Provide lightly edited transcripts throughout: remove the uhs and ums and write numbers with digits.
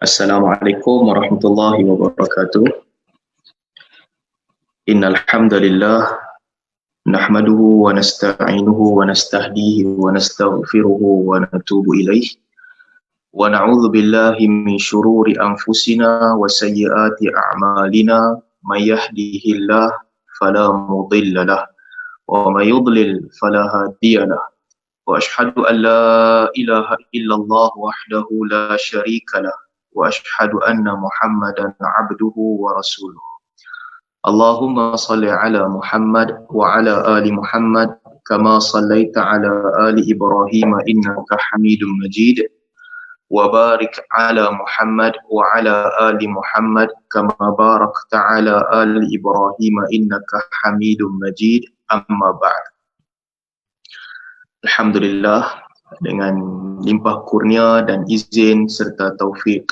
Assalamualaikum warahmatullahi wabarakatuh. Innal hamdalillah nahmaduhu wa nasta'inuhu wa nastahdihi wa nastaghfiruhu wa natubu ilaih wa na'udzu billahi min shururi anfusina wa sayyiati a'malina may yahdihillah fala mudilla lah wa may yudlil fala hadiya lah wa ashhadu an la ilaha illallah wahdahu la syarika lah wa ashhadu anna Muhammadan 'abduhu wa rasuluh. Allahumma salli ala Muhammad wa ala ali Muhammad kama sallaita ala ali Ibrahim innaka Hamidum Majid wa barik ala Muhammad wa ala ali Muhammad kama barakta ala ali Ibrahim innaka Hamidum Majid. Amma ba'd. Alhamdulillah, dengan limpah kurnia dan izin serta taufik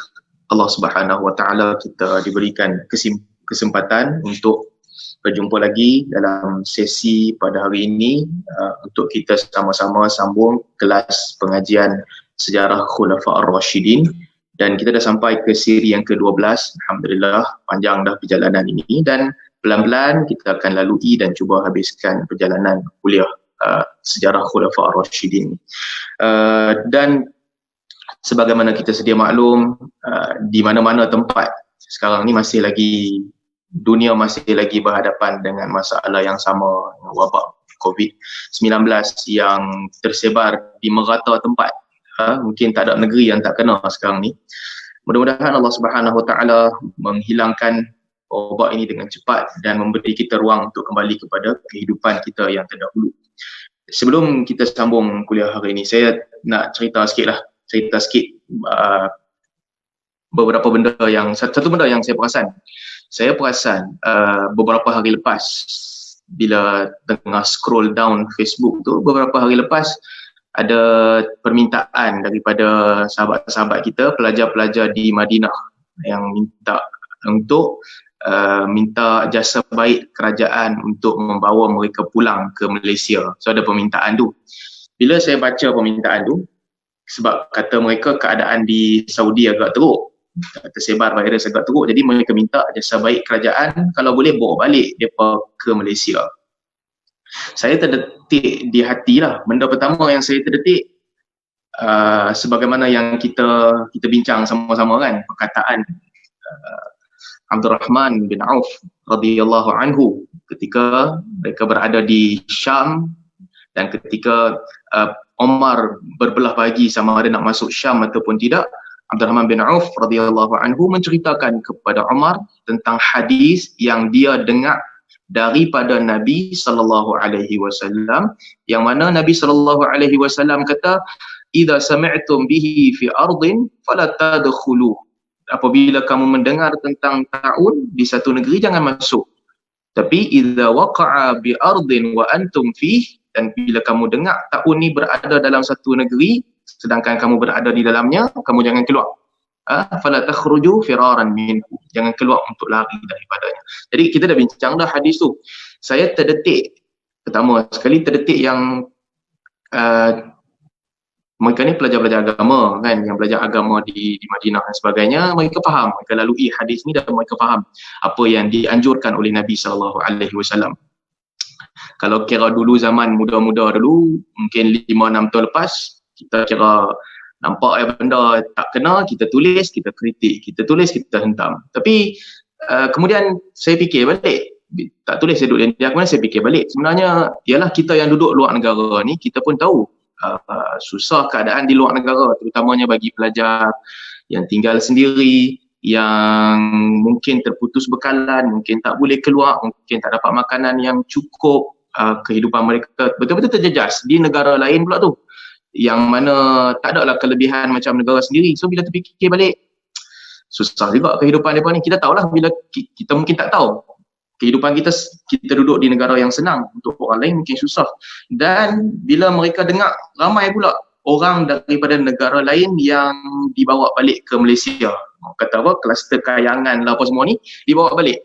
Allah Subhanahu wa taala, kita diberikan kesempatan untuk berjumpa lagi dalam sesi pada hari ini untuk kita sama-sama sambung kelas pengajian sejarah Khulafa' Ar-Rashidin, dan kita dah sampai ke siri yang ke-12. Alhamdulillah, panjang dah perjalanan ini dan pelan-pelan kita akan lalui dan cuba habiskan perjalanan kuliah sejarah Khulafa' Ar-Rashidin. Dan sebagaimana kita sedia maklum, di mana-mana tempat sekarang ni dunia masih lagi berhadapan dengan masalah yang sama, wabak COVID-19 yang tersebar di merata tempat. Mungkin tak ada negeri yang tak kena sekarang ni. Mudah-mudahan Allah Subhanahu Wa Taala menghilangkan wabak ini dengan cepat dan memberi kita ruang untuk kembali kepada kehidupan kita yang terdahulu. Sebelum kita sambung kuliah hari ini, saya nak cerita sikit beberapa benda yang, satu benda yang saya perasan beberapa hari lepas bila tengah scroll down Facebook tu, beberapa hari lepas ada permintaan daripada sahabat-sahabat kita, pelajar-pelajar di Madinah, yang minta jasa baik kerajaan untuk membawa mereka pulang ke Malaysia. So ada permintaan tu. Bila saya baca permintaan tu, sebab kata mereka keadaan di Saudi agak teruk, tersebar virus agak teruk, jadi mereka minta jasa baik kerajaan kalau boleh bawa balik mereka ke Malaysia. Saya terdetik di hati lah. Benda pertama yang saya terdetik, sebagaimana yang kita bincang sama-sama kan, perkataan Abdul Rahman bin Auf radhiyallahu anhu ketika mereka berada di Syam, dan ketika Umar berbelah bagi sama ada nak masuk Syam ataupun tidak, Abdul Rahman bin Auf radhiyallahu anhu menceritakan kepada Umar tentang hadis yang dia dengar daripada Nabi sallallahu alaihi wasallam, yang mana Nabi sallallahu alaihi wasallam kata, "Idza sami'tum bihi fi ardin fala tadkhulu." Apabila kamu mendengar tentang ta'un di satu negeri, jangan masuk. Tapi idza waqa'a bi ardin wa antum fih, dan bila kamu dengar ta'un ni berada dalam satu negeri sedangkan kamu berada di dalamnya, kamu jangan keluar. Fala takhruju firaran minhu, jangan keluar untuk lari daripadanya. Jadi kita dah bincang dah hadis tu. Saya terdetik, pertama sekali terdetik yang mereka ni pelajar-pelajar agama kan, yang belajar agama di Madinah dan sebagainya, mereka faham, mereka lalui hadis ni dan mereka faham apa yang dianjurkan oleh Nabi SAW. Kalau kira dulu zaman muda-muda dulu, mungkin 5-6 tahun lepas, kita kira nampak benda tak kena, kita tulis, kita kritik, kita tulis, kita hentam. Tapi kemudian saya fikir balik, tak tulis saya duduk dia, kemudian saya fikir balik, sebenarnya ialah kita yang duduk luar negara ni, kita pun tahu susah keadaan di luar negara, terutamanya bagi pelajar yang tinggal sendiri, yang mungkin terputus bekalan, mungkin tak boleh keluar, mungkin tak dapat makanan yang cukup, kehidupan mereka betul-betul terjejas di negara lain pula tu, yang mana tak ada lah kelebihan macam negara sendiri. So bila terfikir balik, susah juga kehidupan mereka ni. Kita tahulah, bila kita mungkin tak tahu kehidupan kita duduk di negara yang senang, untuk orang lain mungkin susah. Dan bila mereka dengar ramai pula orang daripada negara lain yang dibawa balik ke Malaysia, kata apa, kluster kayangan lah apa semua ni dibawa balik,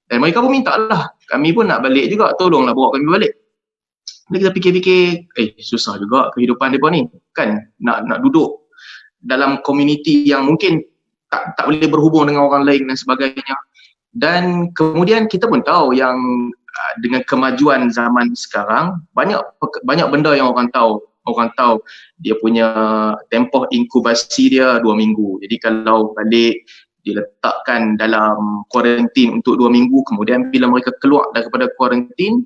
dan mereka pun minta lah, kami pun nak balik juga, tolonglah bawa kami balik. Bila kita fikir-fikir, susah juga kehidupan mereka ni kan, nak duduk dalam komuniti yang mungkin tak boleh berhubung dengan orang lain dan sebagainya. Dan kemudian kita pun tahu yang dengan kemajuan zaman sekarang, banyak benda yang orang tahu. Orang tahu dia punya tempoh inkubasi dia 2 minggu. Jadi kalau balik diletakkan dalam kuarantin untuk 2 minggu, kemudian bila mereka keluar daripada kuarantin,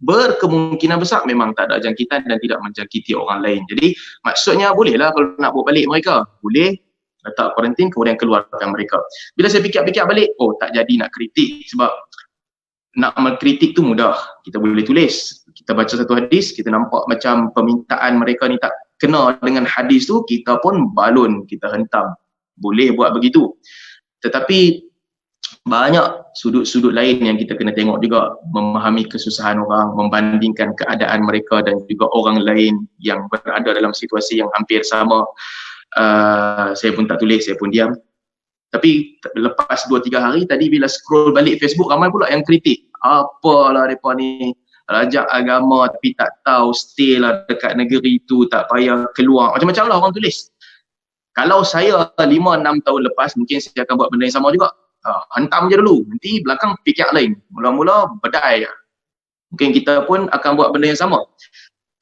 berkemungkinan besar memang tak ada jangkitan dan tidak menjangkiti orang lain. Jadi maksudnya bolehlah kalau nak bawa balik mereka, boleh letak kuarantin kemudian keluarkan mereka. Bila saya fikir-fikir balik, oh tak jadi nak kritik, sebab nak mengkritik tu mudah. Kita boleh tulis, kita baca satu hadis, kita nampak macam permintaan mereka ni tak kena dengan hadis tu, kita pun balun, kita hentam. Boleh buat begitu. Tetapi banyak sudut-sudut lain yang kita kena tengok juga, memahami kesusahan orang, membandingkan keadaan mereka dan juga orang lain yang berada dalam situasi yang hampir sama. Saya pun tak tulis, saya pun diam. Tapi lepas 2-3 hari tadi bila scroll balik Facebook, ramai pula yang kritik. Apalah mereka ni rajak agama tapi tak tahu, stay lah dekat negeri tu, tak payah keluar. Macam-macam lah orang tulis. Kalau saya 5-6 tahun lepas, mungkin saya akan buat benda yang sama juga. Hantam je dulu, nanti belakang fikir lain. Mula-mula bedai. Mungkin kita pun akan buat benda yang sama.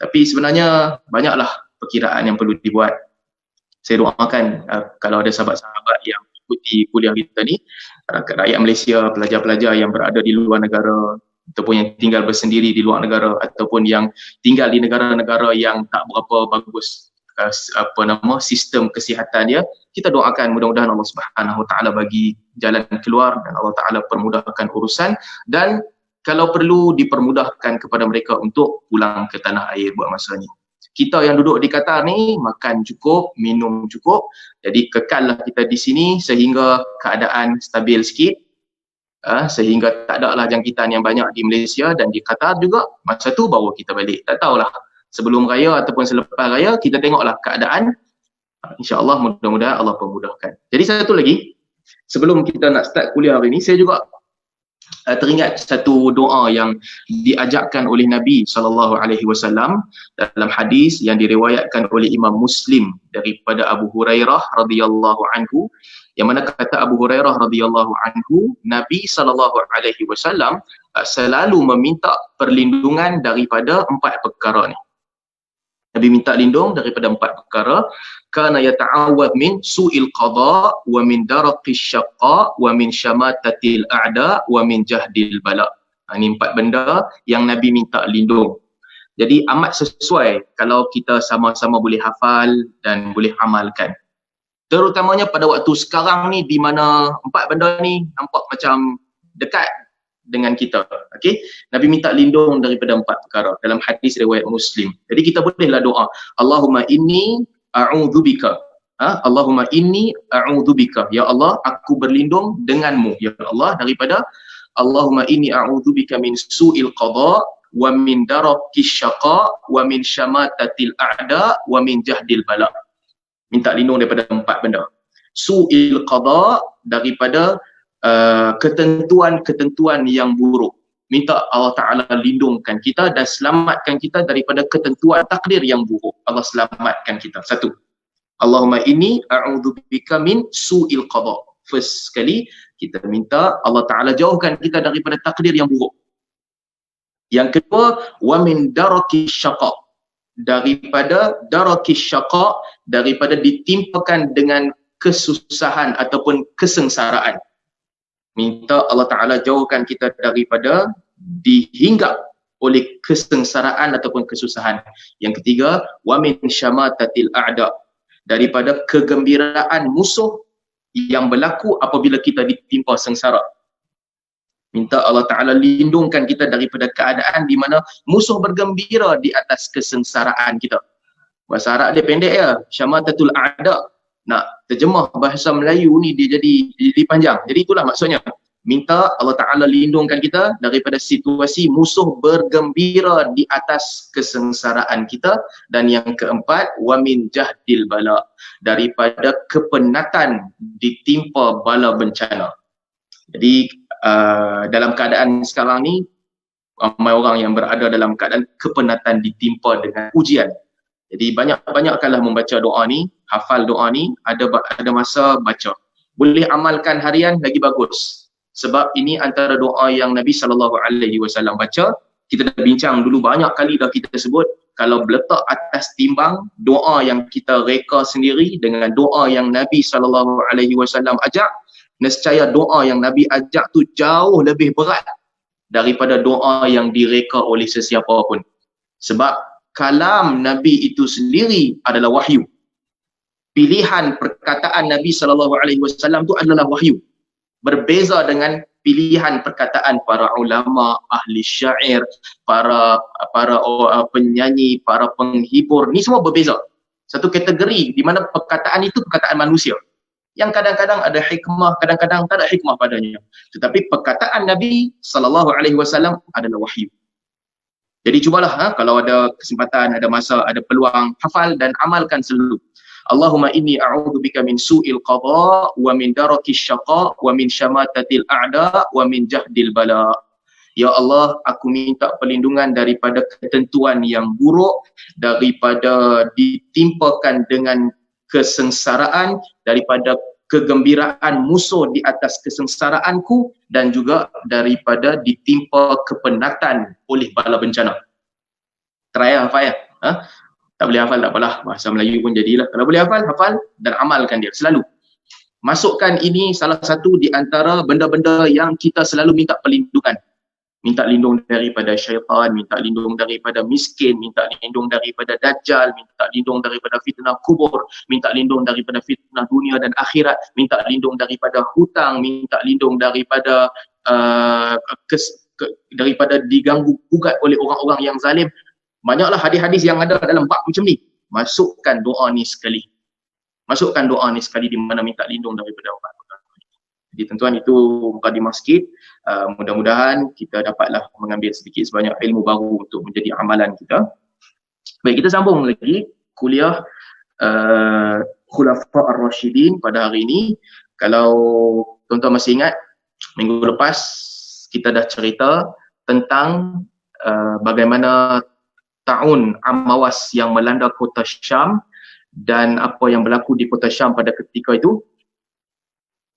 Tapi sebenarnya banyaklah perkiraan yang perlu dibuat. Saya doakan kalau ada sahabat-sahabat yang ikuti kuliah kita ni, rakyat Malaysia, pelajar-pelajar yang berada di luar negara ataupun yang tinggal bersendiri di luar negara ataupun yang tinggal di negara-negara yang tak berapa bagus sistem kesihatan dia, kita doakan mudah-mudahan Allah Subhanahu Wa Taala bagi jalan keluar dan Allah Taala permudahkan urusan, dan kalau perlu dipermudahkan kepada mereka untuk pulang ke tanah air buat masa ni. Kita yang duduk di Qatar ni makan cukup, minum cukup, jadi kekallah kita di sini sehingga keadaan stabil sikit, sehingga tak ada lah jangkitan yang banyak di Malaysia dan di Qatar juga. Masa tu baru kita balik. Tak tahulah sebelum raya ataupun selepas raya, kita tengoklah keadaan. InsyaAllah mudah-mudahan Allah permudahkan. Jadi satu lagi, sebelum kita nak start kuliah hari ini, saya juga teringat satu doa yang diajarkan oleh Nabi SAW dalam hadis yang diriwayatkan oleh Imam Muslim daripada Abu Hurairah radhiyallahu anhu, yang mana kata Abu Hurairah radhiyallahu anhu, Nabi SAW selalu meminta perlindungan daripada 4 perkara ni. Nabi minta lindung daripada 4 perkara. Kana yata'awwad min su'il qada wa min daraqis syaqqa wa min syamatatil a'da wa min jahdil bala. Ini 4 benda yang Nabi minta lindung. Jadi amat sesuai kalau kita sama-sama boleh hafal dan boleh amalkan. Terutamanya pada waktu sekarang ni di mana 4 benda ni nampak macam dekat dengan kita. Okey, Nabi minta lindung daripada 4 perkara dalam hadis riwayat Muslim. Jadi kita bolehlah doa, Allahumma inni a'udzubika. Allahumma inni a'udzubika. Ya Allah, aku berlindung denganmu ya Allah daripada, Allahumma inni a'udzubika min su'il qada wa min darakis syaqa wa min syamatatil a'da wa min jahdil bala. Minta lindung daripada 4 benda. Su'il qada, daripada ketentuan-ketentuan yang buruk. Minta Allah Ta'ala lindungkan kita dan selamatkan kita daripada ketentuan takdir yang buruk. Allah selamatkan kita. Satu, Allahumma inni a'udzubika min su'il qada. First sekali kita minta Allah Ta'ala jauhkan kita daripada takdir yang buruk. Yang kedua, wa min darakis syaqa, daripada darakis syaqa, daripada ditimpakan dengan kesusahan ataupun kesengsaraan. Minta Allah Ta'ala jauhkan kita daripada dihinggap oleh kesengsaraan ataupun kesusahan. Yang ketiga, wa min syamatatil a'da, daripada kegembiraan musuh yang berlaku apabila kita ditimpa sengsara. Minta Allah Ta'ala lindungkan kita daripada keadaan di mana musuh bergembira di atas kesengsaraan kita. Bahasa Arab dia pendek ya, syamatatul a'da. Nak terjemah bahasa Melayu ni dia jadi panjang. Jadi itulah maksudnya. Minta Allah Ta'ala lindungkan kita daripada situasi musuh bergembira di atas kesengsaraan kita. Dan yang keempat, wa min jahdil bala, daripada kepenatan ditimpa bala bencana. Jadi dalam keadaan sekarang ni, ramai orang yang berada dalam keadaan kepenatan ditimpa dengan ujian. Jadi banyak-banyakkanlah membaca doa ni, hafal doa ni, ada masa baca. Boleh amalkan harian lagi bagus. Sebab ini antara doa yang Nabi SAW baca. Kita dah bincang dulu banyak kali dah kita sebut, kalau letak atas timbang doa yang kita reka sendiri dengan doa yang Nabi SAW ajak, nescaya doa yang Nabi ajak tu jauh lebih berat daripada doa yang direka oleh sesiapa pun. Sebab kalam Nabi itu sendiri adalah wahyu. Pilihan perkataan Nabi SAW tu adalah wahyu. Berbeza dengan pilihan perkataan para ulama, ahli syair, para penyanyi, para penghibur. Ni semua berbeza. Satu kategori di mana perkataan itu perkataan manusia. Yang kadang-kadang ada hikmah, kadang-kadang tak ada hikmah padanya. Tetapi perkataan Nabi SAW adalah wahyu. Jadi cubalah kalau ada kesempatan, ada masa, ada peluang, hafal dan amalkan selalu. Allahumma inni a'udzubika min su'il qada wa min darakis syaqa wa min syamatatil a'da wa min jahdil bala. Ya Allah, aku minta perlindungan daripada ketentuan yang buruk, daripada ditimpakan dengan kesengsaraan, daripada kegembiraan musuh di atas kesengsaraanku, dan juga daripada ditimpa kepenatan oleh bala bencana. Try hafal ya. Tak boleh hafal tak apalah, bahasa Melayu pun jadilah. Kalau boleh hafal, hafal dan amalkan dia selalu. Masukkan ini salah satu di antara benda-benda yang kita selalu minta perlindungan. Minta lindung daripada syaitan, minta lindung daripada miskin, minta lindung daripada dajjal, minta lindung daripada fitnah kubur, minta lindung daripada fitnah dunia dan akhirat, minta lindung daripada hutang, minta lindung daripada daripada diganggu gugat oleh orang-orang yang zalim. Banyaklah hadis-hadis yang ada dalam bab macam ni. Masukkan doa ni sekali. Masukkan doa ni sekali di mana minta lindung daripada orang-orang. Jadi tuan-tuan, itu mukadimah sikit. Mudah-mudahan kita dapatlah mengambil sedikit sebanyak ilmu baru untuk menjadi amalan kita. Baik, kita sambung lagi kuliah Khulafa Ar-Rashidin pada hari ini. Kalau tuan-tuan masih ingat, minggu lepas kita dah cerita tentang bagaimana tahun Amawas yang melanda kota Syam dan apa yang berlaku di kota Syam pada ketika itu.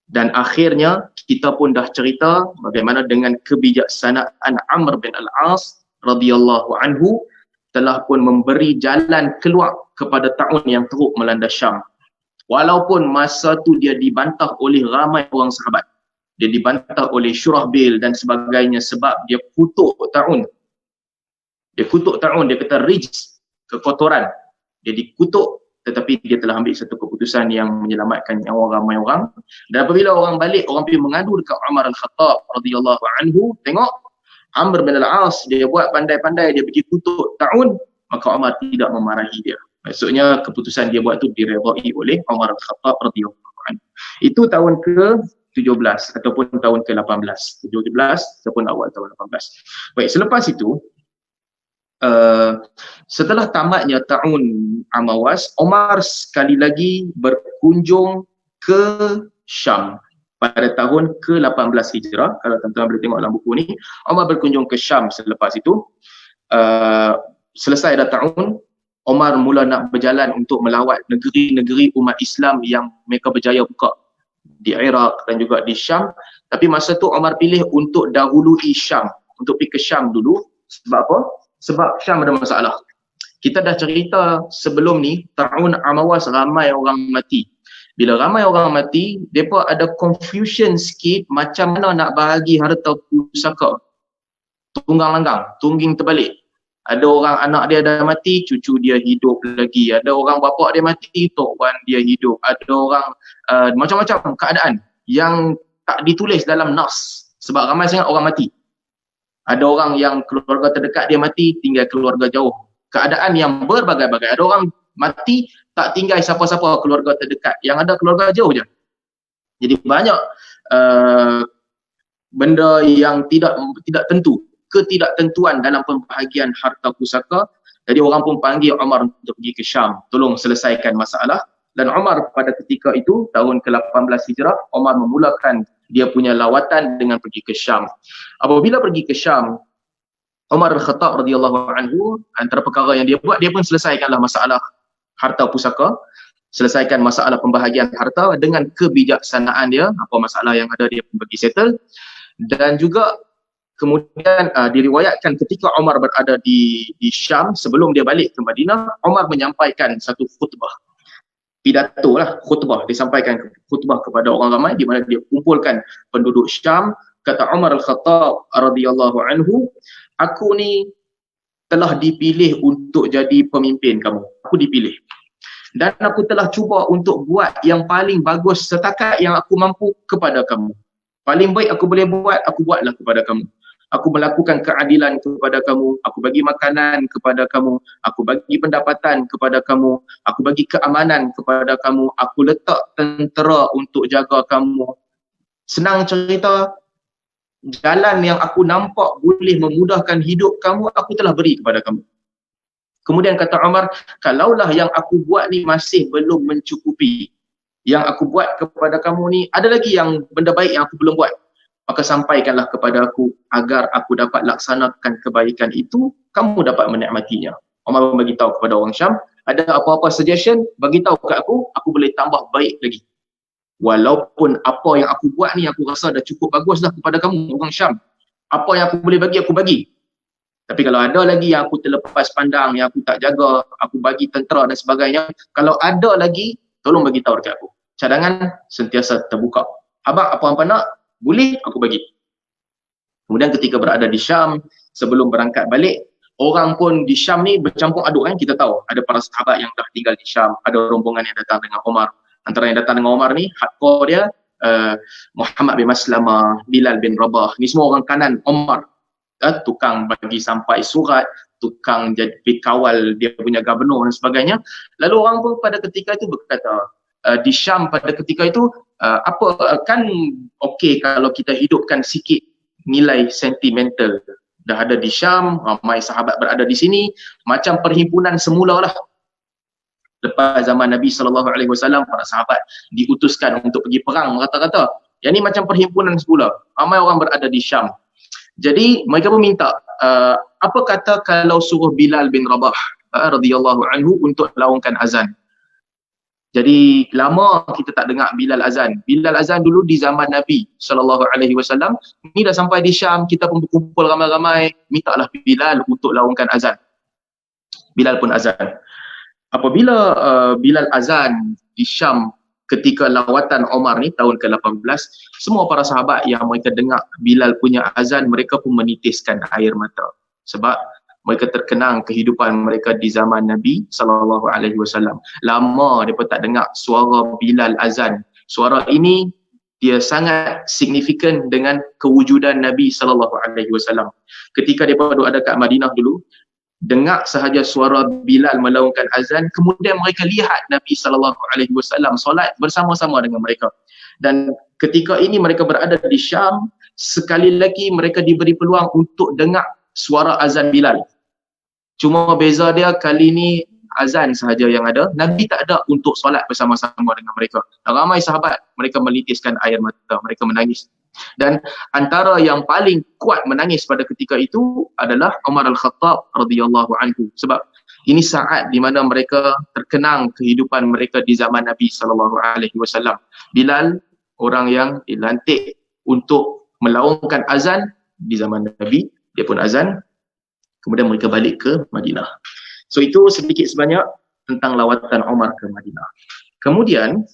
Dan akhirnya kita pun dah cerita bagaimana dengan kebijaksanaan Amr bin Al-As radhiyallahu anhu telah pun memberi jalan keluar kepada tahun yang teruk melanda Syam. Walaupun masa tu dia dibantah oleh ramai orang sahabat. Dia dibantah oleh Syurahbil dan sebagainya sebab dia kutuk tahun. Dia kutuk tahun, dia kata rijs, kekotoran. Dia dikutuk, tetapi dia telah ambil satu keputusan yang menyelamatkan nyawa ramai orang. Dan apabila orang balik, orang pergi mengadu dekat Umar Al-Khattab radhiyallahu anhu, tengok Amr bin Al-As dia buat pandai-pandai, dia pergi kutuk tahun, maka Umar tidak memarahi dia. Maksudnya keputusan dia buat tu diredai oleh Umar Al-Khattab radhiyallahu anhu. Itu tahun ke-17 ataupun tahun ke-18. 17 ataupun awal tahun 18. Baik, selepas itu setelah tamatnya tahun Amawas, Umar sekali lagi berkunjung ke Syam pada tahun ke-18 Hijrah. Kalau tuan-tuan boleh tengok dalam buku ni, Umar berkunjung ke Syam selepas itu. Selesai dah tahun, Umar mula nak berjalan untuk melawat negeri-negeri umat Islam yang mereka berjaya buka di Iraq dan juga di Syam. Tapi masa tu Umar pilih untuk dahului Syam, untuk pergi ke Syam dulu. Sebab apa? Sebab Syam ada masalah. Kita dah cerita sebelum ni, tahun Amawas ramai orang mati. Bila ramai orang mati, mereka ada confusion sikit macam mana nak bahagi harta pusaka. Tunggang langgang, tungging terbalik. Ada orang anak dia dah mati, cucu dia hidup lagi. Ada orang bapa dia mati, tok wan dia hidup. Ada orang macam-macam keadaan yang tak ditulis dalam nas. Sebab ramai sangat orang mati. Ada orang yang keluarga terdekat dia mati, tinggal keluarga jauh. Keadaan yang berbagai-bagai. Ada orang mati, tak tinggal siapa-siapa keluarga terdekat. Yang ada keluarga jauh je. Jadi banyak benda yang tidak tentu. Ketidaktentuan dalam pembahagian harta pusaka. Jadi orang pun panggil Umar untuk pergi ke Syam. Tolong selesaikan masalah. Dan Umar pada ketika itu, tahun ke-18 Hijrah, Umar memulakan dia punya lawatan dengan pergi ke Syam. Apabila pergi ke Syam, Umar Al-Khattab radhiyallahu anhu, antara perkara yang dia buat, dia pun selesaikanlah masalah harta pusaka. selesaikan masalah pembahagian harta dengan kebijaksanaan dia, apa masalah yang ada dia pun bagi settle. Dan juga kemudian diriwayatkan ketika Umar berada di Syam, sebelum dia balik ke Madinah, Umar menyampaikan satu khutbah, pidato lah, khutbah, disampaikan khutbah kepada orang ramai di mana dia kumpulkan penduduk Syam. Kata Umar Al-Khattab radhiyallahu anhu, aku ni telah dipilih untuk jadi pemimpin kamu. Aku dipilih. Dan aku telah cuba untuk buat yang paling bagus setakat yang aku mampu kepada kamu. Paling baik aku boleh buat, aku buatlah kepada kamu. Aku melakukan keadilan kepada kamu, aku bagi makanan kepada kamu, aku bagi pendapatan kepada kamu, aku bagi keamanan kepada kamu, aku letak tentera untuk jaga kamu. Senang cerita, jalan yang aku nampak boleh memudahkan hidup kamu, aku telah beri kepada kamu. Kemudian kata Umar, kalaulah yang aku buat ni masih belum mencukupi, yang aku buat kepada kamu ni, ada lagi yang benda baik yang aku belum buat, maka sampaikanlah kepada aku agar aku dapat laksanakan kebaikan itu, kamu dapat menikmatinya. Umar bagi tahu kepada orang Syam, ada apa-apa suggestion, bagi tahu ke aku boleh tambah baik lagi. Walaupun apa yang aku buat ni aku rasa dah cukup bagus dah kepada kamu orang Syam. Apa yang aku boleh bagi, aku bagi. Tapi kalau ada lagi yang aku terlepas pandang, yang aku tak jaga, aku bagi tentera dan sebagainya, kalau ada lagi, tolong bagi tahu dekat aku. Cadangan sentiasa terbuka. Abang, apa hangpa nak? Boleh, aku bagi. Kemudian ketika berada di Syam, sebelum berangkat balik, orang pun di Syam ni bercampur aduk kan, kita tahu. Ada para sahabat yang dah tinggal di Syam, ada rombongan yang datang dengan Umar. Antara yang datang dengan Umar ni, hardcore dia, Muhammad bin Maslamah, Bilal bin Rabah, ni semua orang kanan Umar. Tukang bagi sampai surat, tukang jadi kawal dia punya gubernur dan sebagainya. Lalu orang pun pada ketika itu berkata, di Syam pada ketika itu, kan okey kalau kita hidupkan sikit nilai sentimental. Dah ada di Syam, ramai sahabat berada di sini, macam perhimpunan semula lah. Lepas zaman Nabi SAW, para sahabat diutuskan untuk pergi perang rata-rata. Yang ni macam perhimpunan semula. Ramai orang berada di Syam. Jadi mereka pun minta, apa kata kalau suruh Bilal bin Rabah radhiyallahu anhu untuk laungkan azan. Jadi lama kita tak dengar Bilal azan. Bilal azan dulu di zaman Nabi SAW. Ni dah sampai di Syam, kita pun berkumpul ramai-ramai, mintalah Bilal untuk laungkan azan. Bilal pun azan. Apabila Bilal azan di Syam ketika lawatan Umar ni tahun ke-18, semua para sahabat yang mereka dengar Bilal punya azan, mereka pun menitiskan air mata. Sebab mereka terkenang kehidupan mereka di zaman Nabi SAW. Lama mereka tak dengar suara Bilal azan. Suara ini dia sangat signifikan dengan kewujudan Nabi SAW. Ketika mereka ada kat Madinah dulu, dengar sahaja suara Bilal melaungkan azan, kemudian mereka lihat Nabi SAW solat bersama-sama dengan mereka. Dan ketika ini mereka berada di Syam, sekali lagi mereka diberi peluang untuk dengar suara azan Bilal. Cuma beza dia kali ni azan sahaja yang ada, Nabi tak ada untuk solat bersama-sama dengan mereka. Dan ramai sahabat mereka menitiskan air mata, mereka menangis. Dan antara yang paling kuat menangis pada ketika itu adalah Umar Al-Khattab radhiyallahu anhu, sebab ini saat di mana mereka terkenang kehidupan mereka di zaman Nabi SAW. Bilal, orang yang dilantik untuk melaungkan azan di zaman Nabi, dia pun azan, kemudian mereka balik ke Madinah. So itu sedikit sebanyak tentang lawatan Umar ke Madinah. Kemudian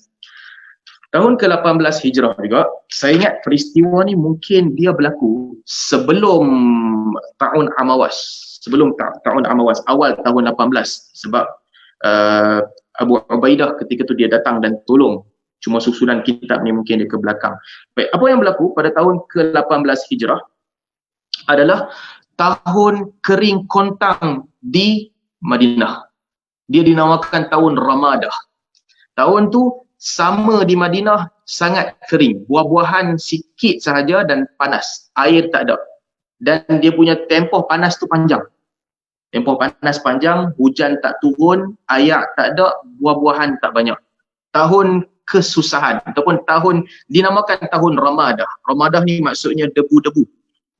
tahun ke-18 Hijrah juga, saya ingat peristiwa ni mungkin dia berlaku sebelum tahun Amawas. Sebelum tahun Amawas, awal tahun 18. Sebab Abu Ubaidah ketika tu dia datang dan tolong. Cuma susunan kitab ni mungkin dia ke belakang. Baik, apa yang berlaku pada tahun ke-18 Hijrah adalah tahun kering kontang di Madinah. Dia dinamakan tahun Ramadah. Tahun tu sama di Madinah sangat kering, buah-buahan sikit sahaja dan panas, air tak ada. Dan dia punya tempoh panas tu panjang. Tempoh panas panjang, hujan tak turun, air tak ada, buah-buahan tak banyak. Tahun kesusahan ataupun tahun dinamakan tahun Ramadah. Ramadah ni maksudnya debu-debu,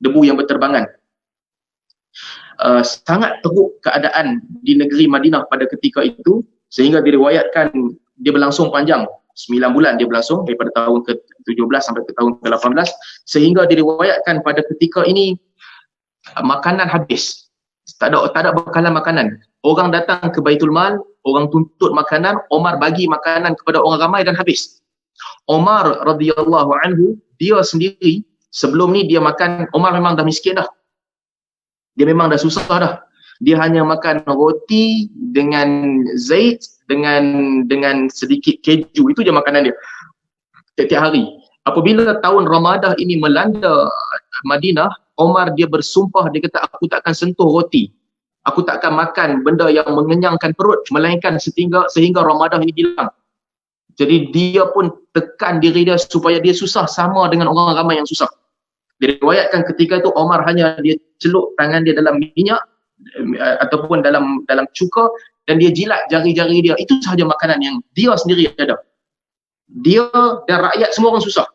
debu yang berterbangan. Sangat teruk keadaan di negeri Madinah pada ketika itu, sehingga diriwayatkan dia berlangsung panjang, 9 bulan dia berlangsung daripada tahun ke-17 sampai ke tahun ke-18, sehingga diriwayatkan pada ketika ini makanan habis. Tak ada bekalan makanan. Orang datang ke Baitul Mal, orang tuntut makanan, Omar bagi makanan kepada orang ramai dan habis. Omar radhiyallahu anhu, dia sendiri sebelum ni dia makan, Omar memang dah miskin dah. Dia memang dah susah dah. Dia hanya makan roti dengan zait, dengan sedikit keju. Itu je makanan dia tiap-tiap hari. Apabila tahun Ramadah ini melanda Madinah, Omar dia bersumpah, dia kata aku tak akan sentuh roti. Aku tak akan makan benda yang mengenyangkan perut melainkan sehingga Ramadah ini hilang. Jadi dia pun tekan diri dia supaya dia susah sama dengan orang ramai yang susah. Diriwayatkan ketika itu Omar hanya dia celup tangan dia dalam minyak ataupun dalam cuka dan dia jilat jari-jari dia. Itu sahaja makanan yang dia sendiri ada. Dia dan rakyat semua orang susah.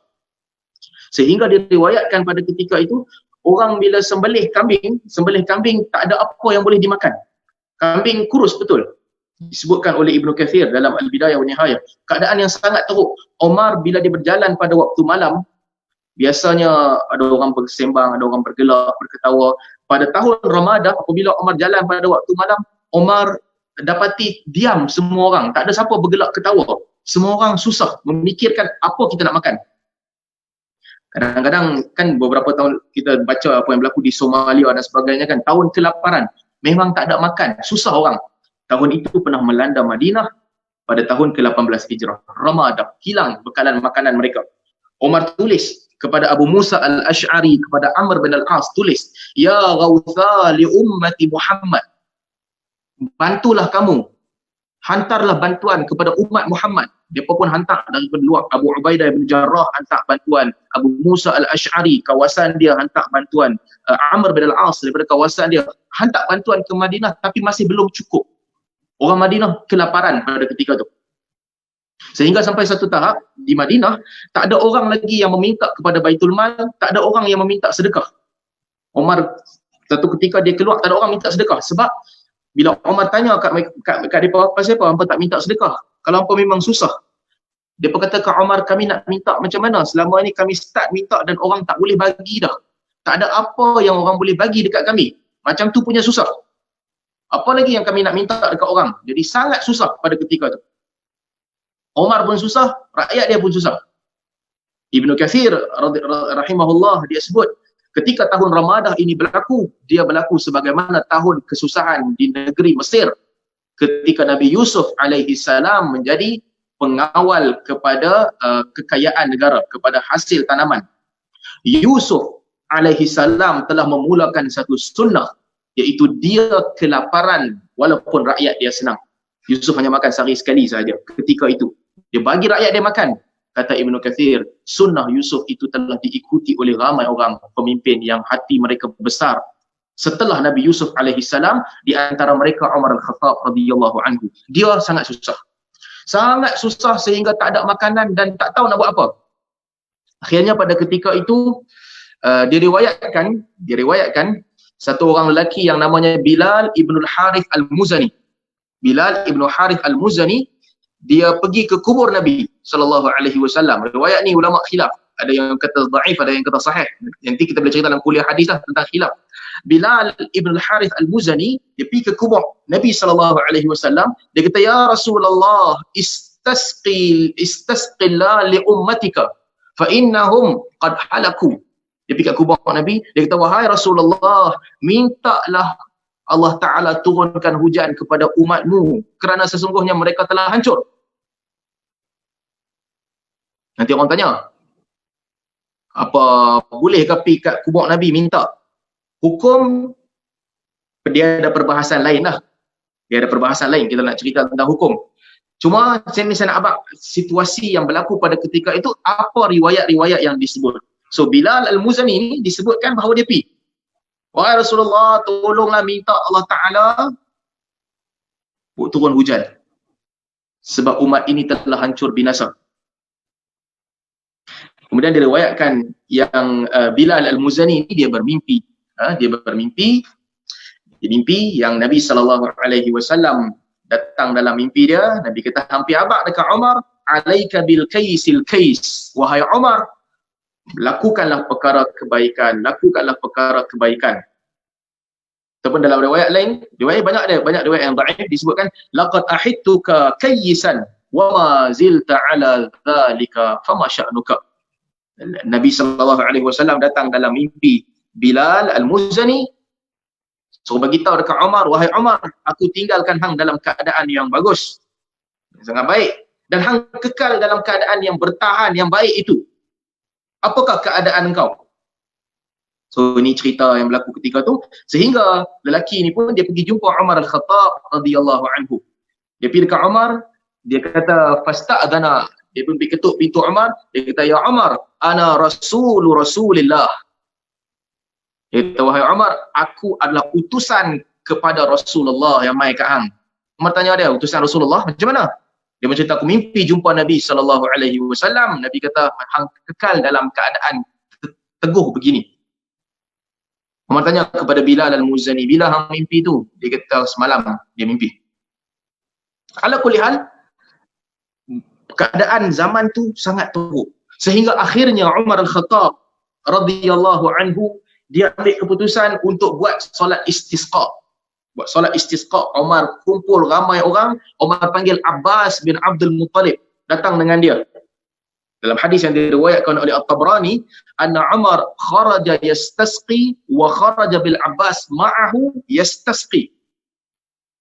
Sehingga diriwayatkan pada ketika itu orang bila sembelih kambing tak ada apa yang boleh dimakan. Kambing kurus betul. Disebutkan oleh Ibnu Katsir dalam Al-Bidayah wa Nihayah. Keadaan yang sangat teruk. Omar bila dia berjalan pada waktu malam, biasanya ada orang bersembang, ada orang bergelak, berketawa. Pada tahun Ramadah, apabila Omar jalan pada waktu malam, Omar dapati diam semua orang. Tak ada siapa bergelak ketawa. Semua orang susah memikirkan apa kita nak makan. Kadang-kadang kan beberapa tahun kita baca apa yang berlaku di Somalia dan sebagainya kan, tahun kelaparan, memang tak ada makan, susah orang. Tahun itu pernah melanda Madinah pada tahun ke-18 Hijrah. Ramadah, hilang bekalan makanan mereka. Omar tulis kepada Abu Musa al-Ash'ari, kepada Amr bin al-As, tulis, Ya Ghawtha li ummati Muhammad, bantulah kamu, hantarlah bantuan kepada umat Muhammad. Mereka pun hantar daripada luar. Abu Ubaidah bin Jarrah hantar bantuan, Abu Musa al-Ash'ari kawasan dia hantar bantuan, Amr bin al-As daripada kawasan dia hantar bantuan ke Madinah, tapi masih belum cukup. Orang Madinah kelaparan pada ketika itu. Sehingga sampai satu tahap di Madinah tak ada orang lagi yang meminta kepada Baitul Mal, tak ada orang yang meminta sedekah. Omar satu ketika dia keluar, tak ada orang minta sedekah. Sebab bila Omar tanya kat mereka, pasal apa hampa tak minta sedekah? Kalau hampa memang susah. Dia berkata ke Omar, kami nak minta macam mana? Selama ni kami start minta dan orang tak boleh bagi dah. Tak ada apa yang orang boleh bagi dekat kami. Macam tu punya susah. Apa lagi yang kami nak minta dekat orang? Jadi sangat susah pada ketika itu. Omar pun susah, rakyat dia pun susah. Ibnu Katsir rahimahullah dia sebut, ketika tahun Ramadah ini berlaku, dia berlaku sebagaimana tahun kesusahan di negeri Mesir ketika Nabi Yusuf alaihi salam menjadi pengawal kepada kekayaan negara, kepada hasil tanaman. Yusuf alaihi salam telah memulakan satu sunnah, iaitu dia kelaparan walaupun rakyat dia senang. Yusuf hanya makan sehari sekali sahaja ketika itu. Dia bagi rakyat dia makan. Kata Ibnu Katsir, sunnah Yusuf itu telah diikuti oleh ramai orang pemimpin yang hati mereka besar setelah Nabi Yusuf alaihi salam, di antara mereka Umar al-Khattab radhiyallahu anhu. Dia sangat susah. Sangat susah sehingga tak ada makanan dan tak tahu nak buat apa. Akhirnya pada ketika itu diriwayatkan satu orang lelaki yang namanya Bilal ibn al-Harith al-Muzani. Bilal ibn Harith al-Muzani, dia pergi ke kubur Nabi SAW. Riwayat ni ulama khilaf. Ada yang kata dhaif, ada yang kata sahih. Nanti kita boleh cerita dalam kuliah hadis lah tentang khilaf. Bilal ibn al-Harith al-Muzani, dia pergi ke kubur Nabi SAW. Dia kata, Ya Rasulullah, istasqillah li ummatika fa innahum qad halaku. Dia pergi ke kubur Nabi, dia kata, wahai Rasulullah, mintalah Allah Ta'ala turunkan hujan kepada umatmu kerana sesungguhnya mereka telah hancur. Nanti orang tanya, apa boleh ke pergi kat kubur Nabi minta? Hukum, dia ada perbahasan lain lah. Dia ada perbahasan lain, kita nak cerita tentang hukum. Cuma saya nak abang situasi yang berlaku pada ketika itu, apa riwayat-riwayat yang disebut. So Bilal al-Muzani ini disebutkan bahawa dia pergi, wahai Rasulullah, tolonglah minta Allah Ta'ala turun hujan. Sebab umat ini telah hancur binasa. Kemudian diriwayatkan yang Bilal al-Muzani ini dia bermimpi. Dia bermimpi yang Nabi SAW datang dalam mimpi dia, Nabi kata hampir abad dekat Umar, alaika bil kaisil kais, wahai Umar, lakukanlah perkara kebaikan, lakukanlah perkara kebaikan. Ataupun dalam riwayat lain, riwayat banyak riwayat yang dhaif disebutkan laqad ahittuka kayyisan wa ma zilta ala dhalika fama sya'nuka. Nabi sallallahu alaihi wasallam datang dalam mimpi Bilal Al-Muzani, suruh bagi tahu dekat Umar, wahai Umar, aku tinggalkan hang dalam keadaan yang bagus, sangat baik, dan hang kekal dalam keadaan yang bertahan yang baik itu. Apakah keadaan engkau? So ini cerita yang berlaku ketika tu, sehingga lelaki ni pun dia pergi jumpa Umar Al-Khattab radhiyallahu anhu. Dia pergi dekat Umar, dia kata fasta'dhana, dia pun pergi ketuk pintu Umar, dia kata ya Umar, ana Rasulillah. Dia kata wahai Umar, aku adalah utusan kepada Rasulullah yang mai kat hang. Umar tanya dia, utusan Rasulullah macam mana? Dia bercerita, aku mimpi jumpa Nabi sallallahu alaihi wasallam. Nabi kata hang kekal dalam keadaan teguh begini. Umar tanya kepada Bilal Al-Muzani, bila hang mimpi tu? Dia kata semalam dia mimpi. Ala kulli hal, keadaan zaman tu sangat teruk. Sehingga akhirnya Umar Al-Khattab radhiyallahu anhu dia ambil keputusan untuk buat solat istisqa. Buat solat istisqa, Umar kumpul ramai orang, Umar panggil Abbas bin Abdul Muttalib datang dengan dia. Dalam hadis yang diriwayatkan oleh At-Tabrani, anna Umar kharaja yastasqi wa kharaja bil Abbas ma'ahu yastasqi.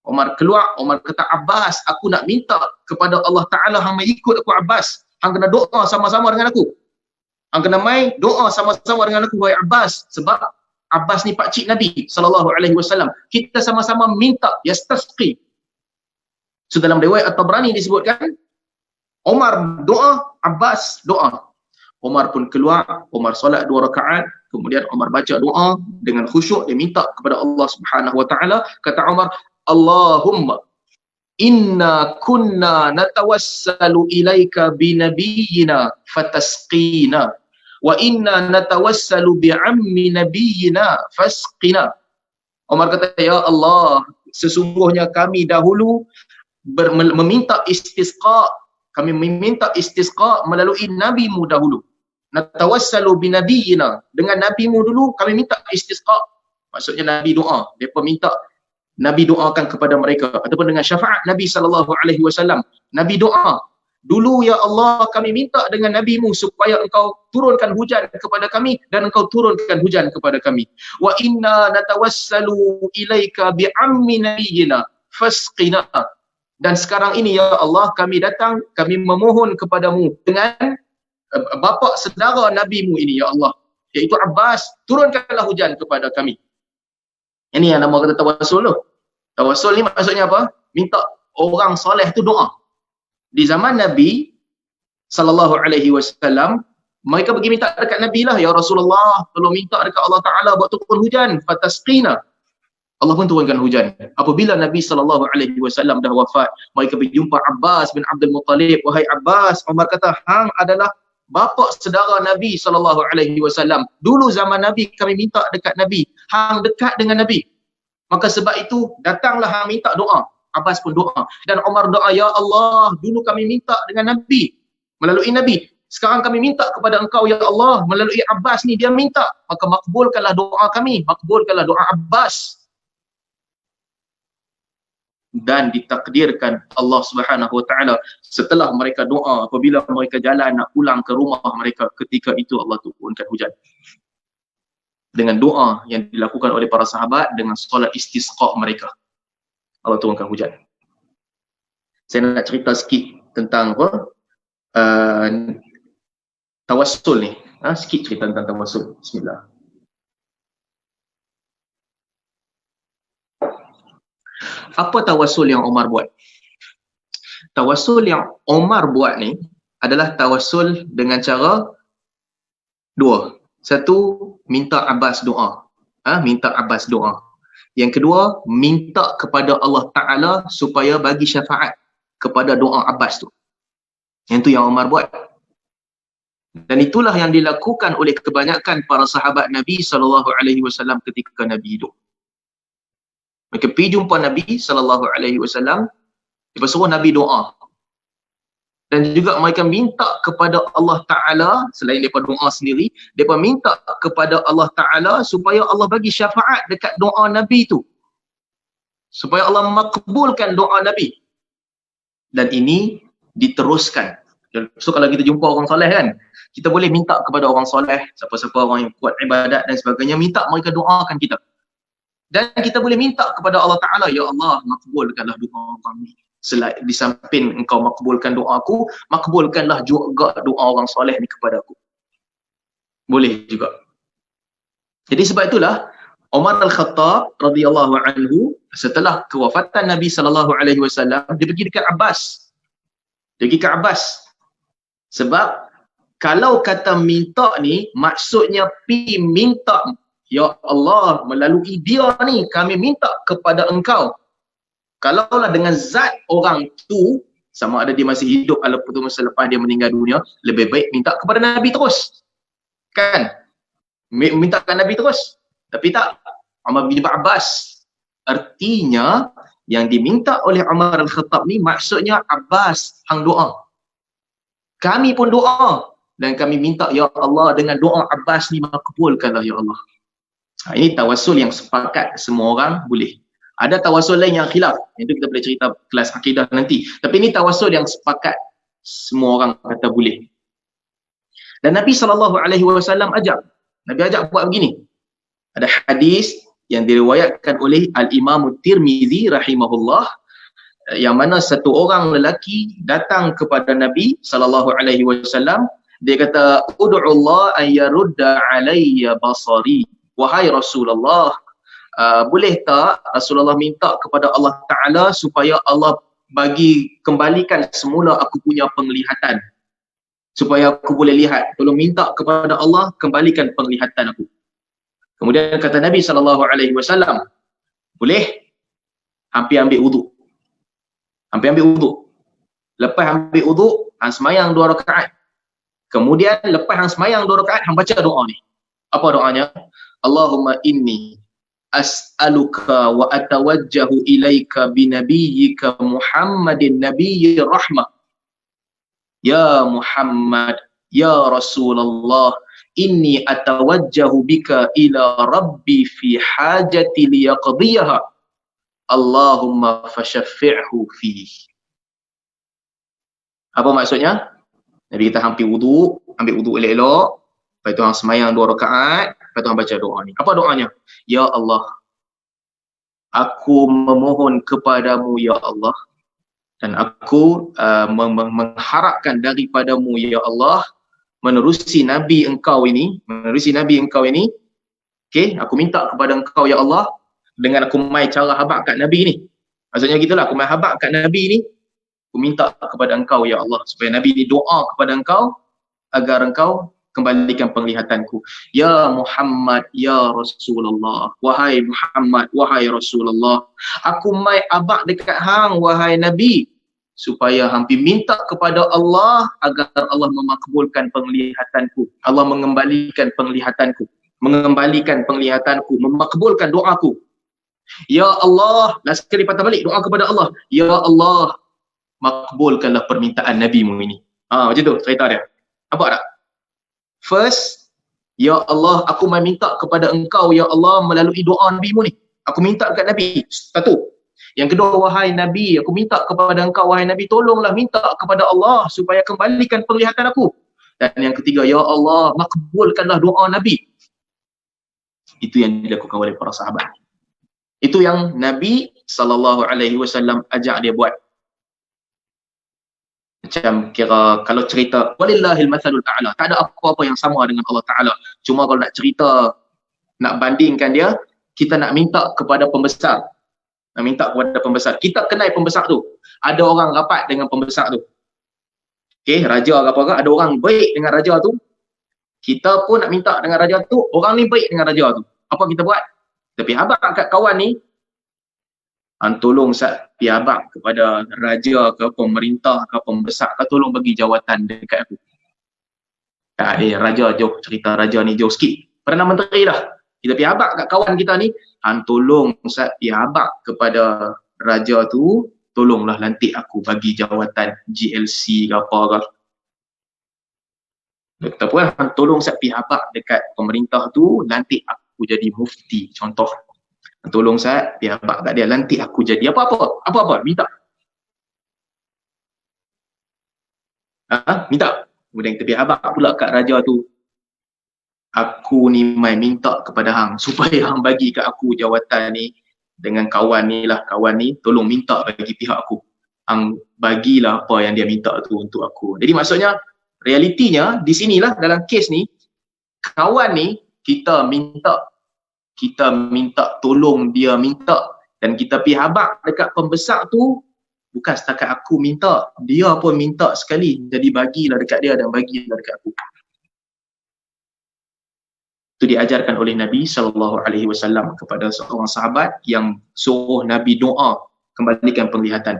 Umar keluar, Umar kata, Abbas, aku nak minta kepada Allah Ta'ala, hang mai ikut aku Abbas. Hang kena doa sama-sama dengan aku. Hang kena mai doa sama-sama dengan aku, wahai Abbas. Sebab Abbas ni pakcik Nabi sallallahu alaihi wasallam. Kita sama-sama minta yastasqi. So dalam riwayat At-Tabrani disebutkan, Umar doa, Abbas doa. Umar pun keluar, Umar solat 2 rakaat, kemudian Umar baca doa dengan khusyuk, dia minta kepada Allah Subhanahu wa taala. Kata Umar, Allahumma inna kunna natawassalu ilaika bi nabiyyina fatasqina wa inna natawassalu bi ammi nabiyyina fasqina. Umar kata, ya Allah, sesungguhnya kami dahulu meminta istisqa, kami meminta istisqa melalui nabimu dahulu. Natawassalu bi nabiyyina, dengan nabimu dulu kami minta istisqa. Maksudnya Nabi doa, depa minta Nabi doakan kepada mereka, ataupun dengan syafaat Nabi sallallahu alaihi wasallam. Nabi doa, dulu ya Allah kami minta dengan nabimu supaya engkau turunkan hujan kepada kami, dan engkau turunkan hujan kepada kami. Wa inna natawassalu ilaika bi ammi nabiyyina fasqina. Dan sekarang ini ya Allah kami datang, kami memohon kepadamu dengan bapa saudara nabimu ini ya Allah, iaitu Abbas, turunkanlah hujan kepada kami. Ini yang nama kata tawassul tu. Tawassul ni maksudnya apa? Minta orang soleh tu doa. Di zaman Nabi sallallahu alaihi wasallam, mereka pergi minta dekat Nabi lah, ya Rasulullah, tolong minta dekat Allah Taala buat turun hujan, fatasqina. Allah pun turunkan hujan. Apabila Nabi sallallahu alaihi wasallam dah wafat, mereka pergi jumpa Abbas bin Abdul Muttalib. Wahai Abbas, Umar kata, hang adalah bapa saudara Nabi sallallahu alaihi wasallam. Dulu zaman Nabi kami minta dekat Nabi, hang dekat dengan Nabi. Maka sebab itu datanglah hang minta doa. Abbas pun doa, dan Umar doa, ya Allah, dulu kami minta dengan Nabi, melalui Nabi. Sekarang kami minta kepada engkau ya Allah, melalui Abbas ni dia minta. Maka makbulkanlah doa kami, makbulkanlah doa Abbas. Dan ditakdirkan Allah Subhanahu wa taala, setelah mereka doa, apabila mereka jalan nak pulang ke rumah mereka, ketika itu Allah turunkan hujan. Dengan doa yang dilakukan oleh para sahabat, dengan solat istisqa mereka, Allah turunkan hujan. Saya nak cerita sikit tentang apa? Tawassul ni. Sikit cerita tentang tawassul. Bismillah. Apa tawassul yang Umar buat? Tawassul yang Umar buat ni adalah tawassul dengan cara dua. Satu, minta Abbas doa. Minta Abbas doa. Yang kedua, minta kepada Allah Ta'ala supaya bagi syafaat kepada doa Abbas tu. Yang tu yang Umar buat. Dan itulah yang dilakukan oleh kebanyakan para sahabat Nabi SAW ketika Nabi hidup. Mereka pergi jumpa Nabi SAW, Mereka suruh Nabi doa. Dan juga mereka minta kepada Allah Ta'ala, selain mereka doa sendiri, mereka minta kepada Allah Ta'ala supaya Allah bagi syafaat dekat doa Nabi tu. Supaya Allah makbulkan doa Nabi. Dan ini diteruskan. So kalau kita jumpa orang soleh kan, kita boleh minta kepada orang soleh, siapa-siapa orang yang kuat ibadat dan sebagainya, minta mereka doakan kita. Dan kita boleh minta kepada Allah Ta'ala, ya Allah, makbulkanlah doa kami. Di samping engkau makbulkan doaku, makbulkanlah juga doa orang soleh ni kepada aku. Boleh juga. Jadi sebab itulah Umar Al-Khattab radhiyallahu anhu, setelah kewafatan Nabi sallallahu alaihi wasallam, dia pergi dekat Abbas. Dia pergi ke Abbas. Sebab kalau kata minta ni, maksudnya pi minta, ya Allah, melalui dia ni kami minta kepada engkau. Kalaulah dengan zat orang tu, sama ada dia masih hidup ataupun selepas dia meninggal dunia, lebih baik minta kepada Nabi terus. Kan? Minta kepada Nabi terus. Tapi tak. Umar bin Abbas. Artinya, yang diminta oleh Umar Al-Khattab ni, maksudnya Abbas hang doa. Kami pun doa. Dan kami minta, ya Allah, dengan doa Abbas ni makbulkanlah ya Allah. Ini tawassul yang sepakat semua orang boleh. Ada tawassul lain yang khilaf. Itu kita boleh cerita kelas akidah nanti. Tapi ini tawassul yang sepakat semua orang kata boleh. Dan Nabi SAW ajak. Nabi ajak buat begini. Ada hadis yang diriwayatkan oleh Al-Imam Tirmizi rahimahullah, yang mana satu orang lelaki datang kepada Nabi SAW. Dia kata, ud'ullah an yarudda alayya basari. Wahai Rasulullah, boleh tak Rasulullah minta kepada Allah Ta'ala supaya Allah bagi kembalikan semula aku punya penglihatan, supaya aku boleh lihat. Tolong minta kepada Allah kembalikan penglihatan aku. Kemudian kata Nabi SAW, boleh, hampir ambil wuduk. Lepas ambil wuduk, hang semayang 2 rakaat. Kemudian lepas hang semayang 2 rakaat, hang baca doa ni. Apa doanya? Allahumma inni as'aluka wa atawajjahu ilaika binabiyyika Muhammadin nabiyyir rahmah. Ya Muhammad, ya Rasulullah, inni atawajjahu bika ila rabbi fi hajati liyaqdiyaha. Allahumma fashaffi'hu fi. Apa maksudnya? Nabi kita hampir wuduk, ambil wuduk elok-elok, lepas tu hang semayang 2 rakaat, lepas tu hang baca doa ni. Apa doanya? Ya Allah, aku memohon kepadamu ya Allah, dan aku mengharapkan daripadamu ya Allah, menerusi Nabi engkau ini, okay, aku minta kepada engkau ya Allah, dengan aku mai cara habaq kat Nabi ni. Maksudnya gitulah, aku mai habaq kat Nabi ni, aku minta kepada engkau ya Allah, supaya Nabi ni doa kepada engkau, agar engkau kembalikan penglihatanku. Ya Muhammad, ya Rasulullah, wahai Muhammad, wahai Rasulullah, aku mai abak dekat hang, wahai Nabi, supaya hampir minta kepada Allah agar Allah memakbulkan penglihatanku, Allah mengembalikan penglihatanku, memakbulkan doaku. Ya Allah, last kali patah balik doa kepada Allah. Ya Allah, makbulkanlah permintaan Nabi-Mu ini. Macam tu cerita dia. Nampak tak? First, ya Allah, aku mai minta kepada engkau ya Allah melalui doa Nabi-Mu ni. Aku minta dekat Nabi. Satu. Yang kedua, wahai Nabi, aku minta kepada engkau, wahai Nabi, tolonglah minta kepada Allah supaya kembalikan penglihatan aku. Dan yang ketiga, ya Allah, makbulkanlah doa Nabi. Itu yang dilakukan oleh para sahabat. Itu yang Nabi SAW ajak dia buat. Macam kira kalau cerita walillahil mathalul a'la, tak ada apa-apa yang sama dengan Allah Ta'ala. Cuma kalau nak cerita, nak bandingkan dia, kita nak minta kepada pembesar. Kita kenal pembesar tu. Ada orang rapat dengan pembesar tu. Okay, raja ke apa-apa, ada orang baik dengan raja tu. Kita pun nak minta dengan raja tu, orang ni baik dengan raja tu. Apa kita buat? Tapi habaq kat kawan ni, tolong Ustaz, pi habaq kepada raja ke pemerintah ke pembesar ke, tolong bagi jawatan dekat aku. Raja jauh, cerita raja ni jauh sikit. Perdana Menteri dah. Kita pi habaq kat kawan kita ni, tolong Ustaz pi habaq kepada raja tu, tolonglah lantik aku bagi jawatan GLC ke apa ke. Dr. Puan, tolong saya pergi habaq dekat pemerintah tu, lantik aku jadi mufti, contoh. Tolong saya pergi habaq kat dia, lantik aku jadi apa-apa, minta. Minta. Kemudian kita pergi habaq pula kat raja tu. Aku ni mai minta kepada hang, supaya hang bagi kat aku jawatan ni, dengan kawan ni, tolong minta bagi pihak aku. Hang bagilah apa yang dia minta tu untuk aku. Jadi maksudnya, realitinya di sinilah dalam kes ni, kawan ni kita minta tolong dia minta, dan kita pergi habaq dekat pembesar tu, bukan setakat aku minta, dia pun minta sekali, jadi bagilah dekat dia dan bagilah dekat aku. Itu diajarkan oleh Nabi SAW kepada seorang sahabat yang suruh Nabi doa kembalikan penglihatan.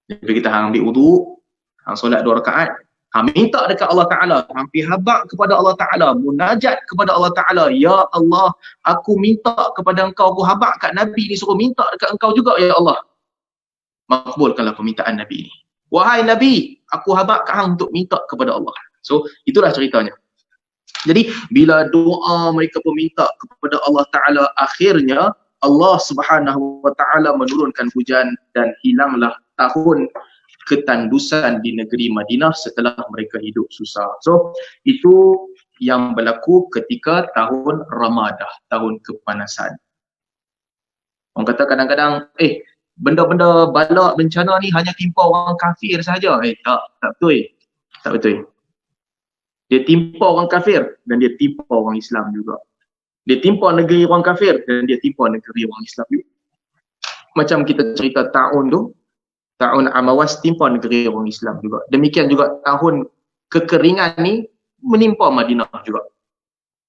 Jadi kita hang ambil wudu, hang solat 2 rakaat, hang minta dekat Allah Ta'ala, hang pergi habaq kepada Allah Ta'ala, munajat kepada Allah Ta'ala, ya Allah, aku minta kepada engkau, aku habaq kat Nabi ni, suruh minta dekat engkau juga ya Allah. Makbulkanlah permintaan Nabi ini. Wahai Nabi, aku habaq kat hang untuk minta kepada Allah. So, itulah ceritanya. Jadi, bila doa mereka pun minta kepada Allah Ta'ala, akhirnya Allah Subhanahu Wa Ta'ala menurunkan hujan dan hilanglah tahun ketandusan di negeri Madinah setelah mereka hidup susah. So, itu yang berlaku ketika tahun Ramadah, tahun kepanasan. Orang kata kadang-kadang, benda-benda balak bencana ni hanya timpa orang kafir sahaja. Tak betul. Tak betul. Dia timpa orang kafir dan dia timpa orang Islam juga. Dia timpa negeri orang kafir dan dia timpa negeri orang Islam juga. Macam kita cerita tahun tu, tahun Amawas timpa negeri orang Islam juga. Demikian juga tahun kekeringan ni menimpa Madinah juga.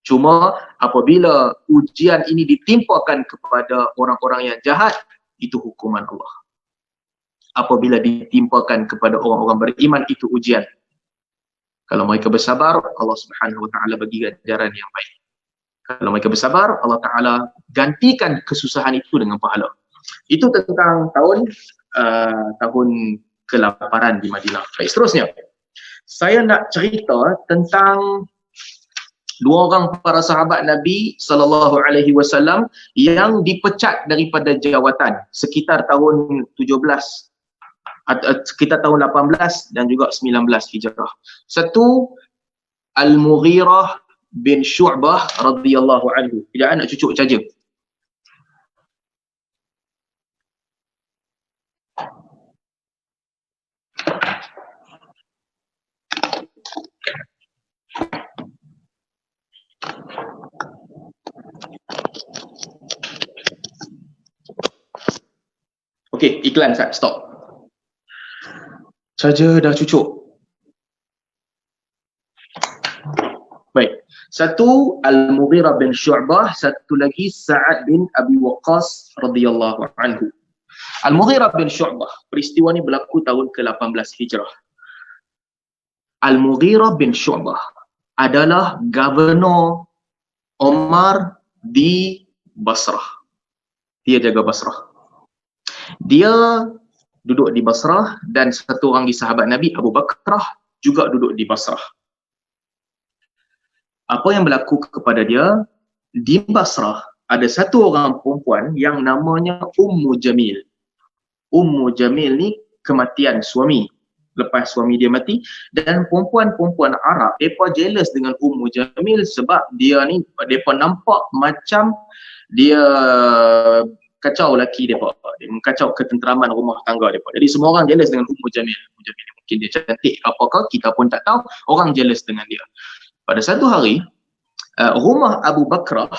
Cuma apabila ujian ini ditimpakan kepada orang-orang yang jahat, itu hukuman Allah. Apabila ditimpakan kepada orang-orang beriman, itu ujian. Kalau mereka bersabar, Allah Subhanahu Wa Ta'ala bagi ganjaran yang baik. Kalau mereka bersabar, Allah Ta'ala gantikan kesusahan itu dengan pahala. Itu tentang tahun kelaparan di Madinah. Baik, seterusnya. Saya nak cerita tentang 2 orang para sahabat Nabi SAW yang dipecat daripada jawatan sekitar tahun 17, sekitar tahun 18 dan juga 19 Hijrah. Satu, Al-Mughirah bin Syu'bah radhiyallahu anhu. Tidak nak cucuk saja. Okey, iklan stop. Saja dah cucuk. Baik. Satu, Al-Mughirah bin Syu'bah. Satu lagi, Sa'ad bin Abi Waqqas radhiyallahu anhu. Al-Mughirah bin Syu'bah. Peristiwa ni berlaku tahun ke-18 Hijrah. Al-Mughirah bin Syu'bah adalah Governor Umar di Basrah. Dia jaga Basrah. Dia duduk di Basrah dan satu orang di sahabat Nabi, Abu Bakrah, juga duduk di Basrah. Apa yang berlaku kepada dia? Di Basrah ada satu orang perempuan yang namanya Ummu Jamil. Ummu Jamil ni kematian suami. Lepas suami dia mati, dan perempuan-perempuan Arab, mereka jealous dengan Ummu Jamil sebab dia ni, mereka nampak macam dia kacau laki dia mengkacau ketenteraman rumah tangga dia. Jadi semua orang jealous dengan Ummu Jamil. Ummu Jamil mungkin dia cantik apakah, kita pun tak tahu, orang jealous dengan dia. Pada satu hari, rumah Abu Bakrah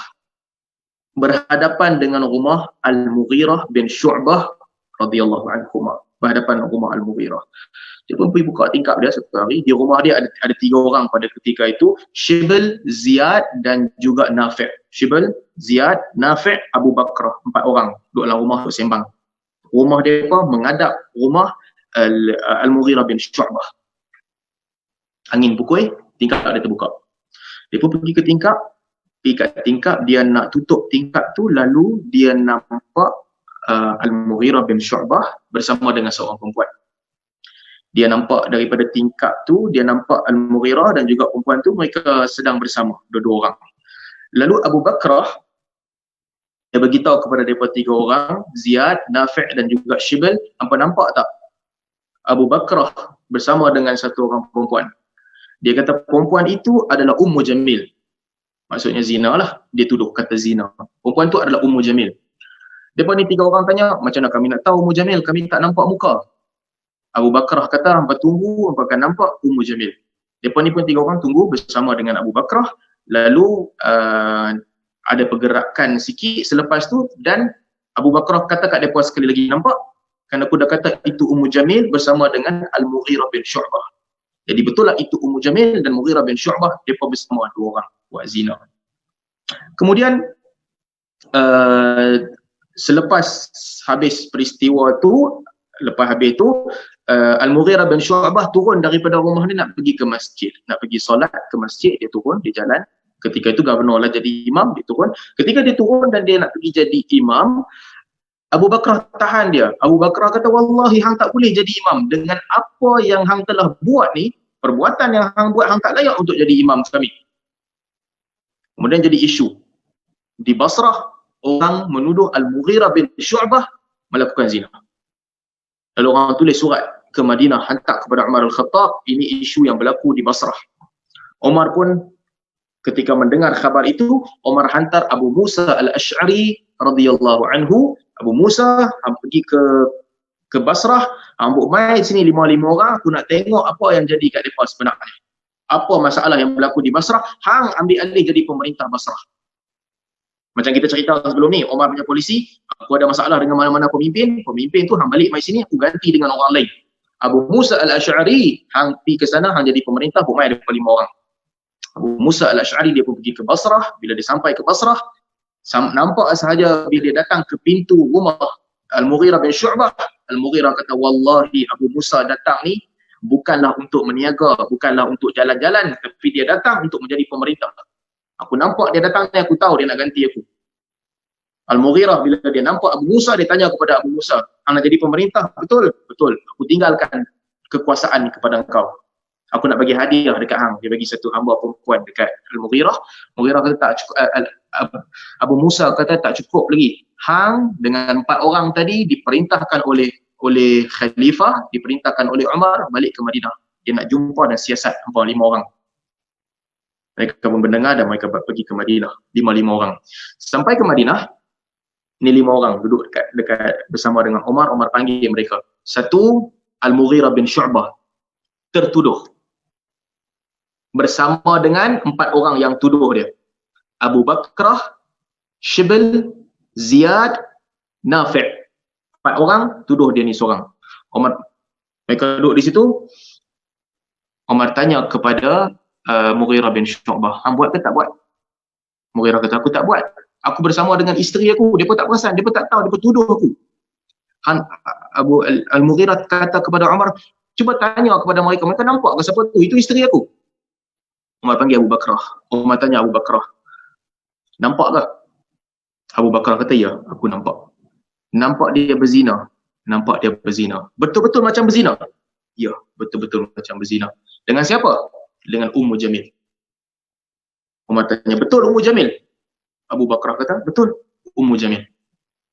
berhadapan dengan rumah Al-Mughirah bin Syu'bah radhiyallahu anhu, berhadapan rumah Al-Mughirah. Dia pun pergi buka tingkap dia satu hari. Di rumah dia ada 3 orang pada ketika itu, Shibl, Ziyad dan juga Nafi'. Shibl, Ziyad, Nafi', Abu Bakrah. 4 orang duduk dalam rumah untuk sembang. Rumah dia pun menghadap rumah Al-Mughirah bin Syu'bah. Angin pukul, tingkap dia terbuka. Dia pun pergi ke tingkap, dia nak tutup tingkap tu, lalu dia nampak Al-Mughirah bin Syu'bah bersama dengan seorang perempuan. Dia nampak daripada tingkap tu, dia nampak Al-Mughirah dan juga perempuan tu, mereka sedang bersama, dua-dua orang. Lalu Abu Bakrah, dia beritahu kepada mereka 3 orang, Ziyad, Nafi' dan juga Shibl, hampa nampak tak? Abu Bakrah bersama dengan satu orang perempuan. Dia kata perempuan itu adalah Ummu Jamil. Maksudnya zina lah. Dia tuduh kata zina. Perempuan tu adalah Ummu Jamil. Mereka ni 3 orang tanya, macam mana kami nak tahu Ummu Jamil? Kami tak nampak muka. Abu Bakrah kata, hampa tunggu, hampa akan nampak Ummu Jamil. Mereka ni pun 3 orang tunggu bersama dengan Abu Bakrah. Lalu ada pergerakan sikit selepas tu dan Abu Bakrah kata kat mereka sekali lagi, nampak? Kan aku dah kata itu Ummu Jamil bersama dengan Al-Mughirah bin Syu'bah. Jadi betul lah itu Ummu Jamil dan Mughirah bin Syu'bah, mereka bersama 2 orang buat zina. Kemudian selepas habis peristiwa tu, Al-Mughirah bin Syu'bah turun daripada rumah dia nak pergi ke masjid, nak pergi solat ke masjid. Dia turun, dia jalan. Ketika itu Gubernur lah jadi imam, dia turun. Ketika dia turun dan dia nak pergi jadi imam, Abu Bakrah tahan dia. Abu Bakrah kata, wallahi hang tak boleh jadi imam. Dengan apa yang hang telah buat ni, perbuatan yang hang buat, hang tak layak untuk jadi imam kami. Kemudian jadi isu. Di Basrah, orang menuduh Al-Mughirah bin Syu'bah melakukan zina. Lalu orang tulis surat ke Madinah, hantar kepada Umar Al-Khattab. Ini isu yang berlaku di Basrah. Umar pun ketika mendengar khabar itu, Umar hantar Abu Musa Al-Ash'ari radhiyallahu anhu. Abu Musa pergi ke Basrah, ambil mai sini 5 orang, aku nak tengok apa yang jadi kat depa sebenarnya. Apa masalah yang berlaku di Basrah, hang ambil alih jadi pemerintah Basrah. Macam kita cerita sebelum ni, Umar punya polisi, aku ada masalah dengan mana-mana pemimpin tu hang balik mai sini, aku ganti dengan orang lain. Abu Musa Al-Ash'ari, hang pergi ke sana, hang jadi pemerintah, buat mai ada 5 orang. Abu Musa Al-Ash'ari dia pun pergi ke Basrah. Bila dia sampai ke Basrah, nampak sahaja bila dia datang ke pintu rumah Al-Mughirah bin Syu'bah, Al-Mughirah kata, wallahi Abu Musa datang ni bukanlah untuk meniaga, bukanlah untuk jalan-jalan, tapi dia datang untuk menjadi pemerintah. Aku nampak dia datang ni, aku tahu dia nak ganti aku. Al-Mughirah bila dia nampak Abu Musa, dia tanya kepada Abu Musa, hang nak jadi pemerintah? Betul? Betul. Aku tinggalkan kekuasaan kepada engkau. Aku nak bagi hadiah dekat hang. Dia bagi satu hamba perempuan dekat Al-Mughirah. Mughirah kata tak cukup. Abu Musa kata tak cukup lagi. Hang dengan 4 orang tadi diperintahkan oleh khalifah, diperintahkan oleh Umar balik ke Madinah. Dia nak jumpa dan siasat 5 orang. Mereka pun mendengar dan mereka pergi ke Madinah. 5 orang. Sampai ke Madinah, ni 5 orang duduk dekat bersama dengan Umar. Umar panggil mereka. Satu, Al-Mughirah bin Syu'bah tertuduh bersama dengan 4 orang yang tuduh dia. Abu Bakrah, Shibl, Ziyad, Nafi'. 4 orang tuduh dia ni seorang. Umar, mereka duduk di situ. Umar tanya kepada Mughirah bin Syu'bah, hang buat ke tak buat? Mughirah kata, aku tak buat. Aku bersama dengan isteri aku. Dia pun tak perasan, dia pun tak tahu, dia pun tuduh aku. Abu Al-Mughirah kata kepada Umar, cuba tanya kepada mereka, mereka nampak ke siapa tu? Itu isteri aku. Umar panggil Abu Bakrah. Umar tanya Abu Bakrah, nampak ke? Abu Bakrah kata, ya, aku nampak. Nampak dia berzina. Nampak dia berzina. Betul-betul macam berzina? Ya, betul-betul macam berzina. Dengan siapa? Dengan Ummu Jamil. Umar tanya, betul Ummu Jamil? Abu Bakrah kata, betul Ummu Jamil.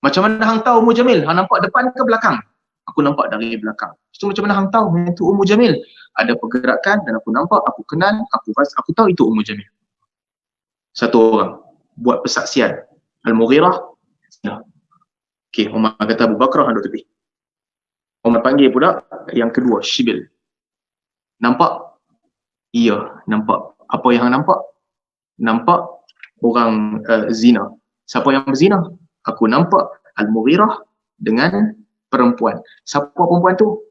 Macam mana hang tahu Ummu Jamil? Hang nampak depan ke belakang? Aku nampak dari belakang. So macam mana hang tahu itu Ummu Jamil? Ada pergerakan dan aku nampak, aku kenal, aku tahu itu Ummu Jamil. Satu orang buat persaksian. Al-Mughirah. Okey, Umar kata Abu Bakrah duduk tepi. Umar panggil pula yang kedua, Shibl. Nampak? Iya, nampak. Apa yang hang nampak? Nampak orang zina. Siapa yang berzina? Aku nampak Al-Mughirah dengan perempuan. Siapa perempuan tu?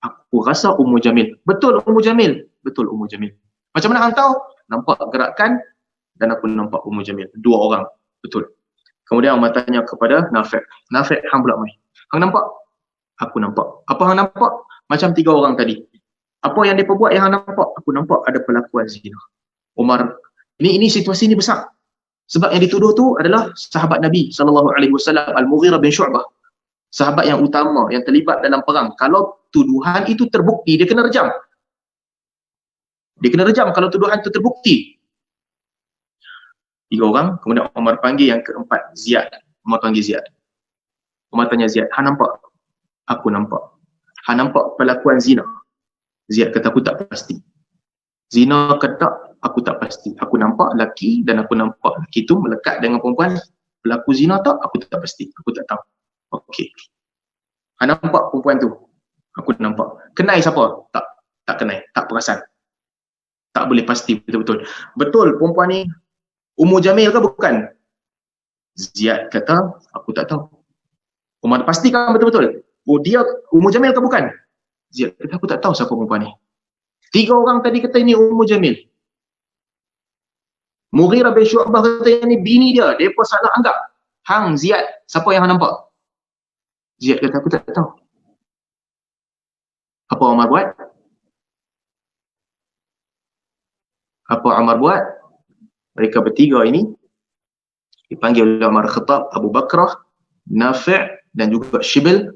Aku rasa Ummu Jamil. Betul Ummu Jamil. Betul Ummu Jamil. Macam mana hang tahu? Nampak gerakan dan aku nampak Ummu Jamil. 2 orang. Betul. Kemudian Umar tanya kepada Nafi'. Nafi', hang pula mai. Hang nampak? Aku nampak. Apa hang nampak? Macam 3 orang tadi. Apa yang mereka buat yang hang nampak? Aku nampak ada perlakuan zina. Umar, ini situasi ni besar. Sebab yang dituduh tu adalah sahabat Nabi SAW, Al-Mughirah bin Syu'bah. sahabat yang utama yang terlibat dalam perang. Kalau tuduhan itu terbukti, dia kena rejam. Dia kena rejam kalau tuduhan itu terbukti. 3 orang, kemudian Umar panggil yang keempat, Ziyad. Umar panggil Ziyad. Umar tanya Ziyad, "Ha nampak?" "Aku nampak." "Ha nampak pelakuan zina?" Ziyad kata, "Aku tak pasti." "Zina ke tak? Aku tak pasti. Aku nampak lelaki dan aku nampak lelaki itu melekat dengan perempuan. Pelaku zina tak? Aku tak pasti. Aku tak tahu." "Okey." "Ha nampak perempuan tu?" "Aku nampak." "Kenal siapa?" "Tak. Tak kenal. Tak perasan. Tak boleh pasti betul-betul." "Betul perempuan ni Ummu Jamil ke bukan?" Ziyad kata, "Aku tak tahu." "Umar pastikan betul-betul. Oh, dia Ummu Jamil ke bukan?" Ziyad kata, "Aku tak tahu siapa perempuan ni." 3 orang tadi kata ini Ummu Jamil. Mughirah bin Syu'bah kata ini bini dia. Mereka salah anggap. "Hang Ziyad, siapa yang hang nampak?" Ziyad kata, "Aku tak tahu." Apa Umar buat? Apa Umar buat? Mereka bertiga ini dipanggil oleh Umar Khattab, Abu Bakrah, Nafi' dan juga Shibil.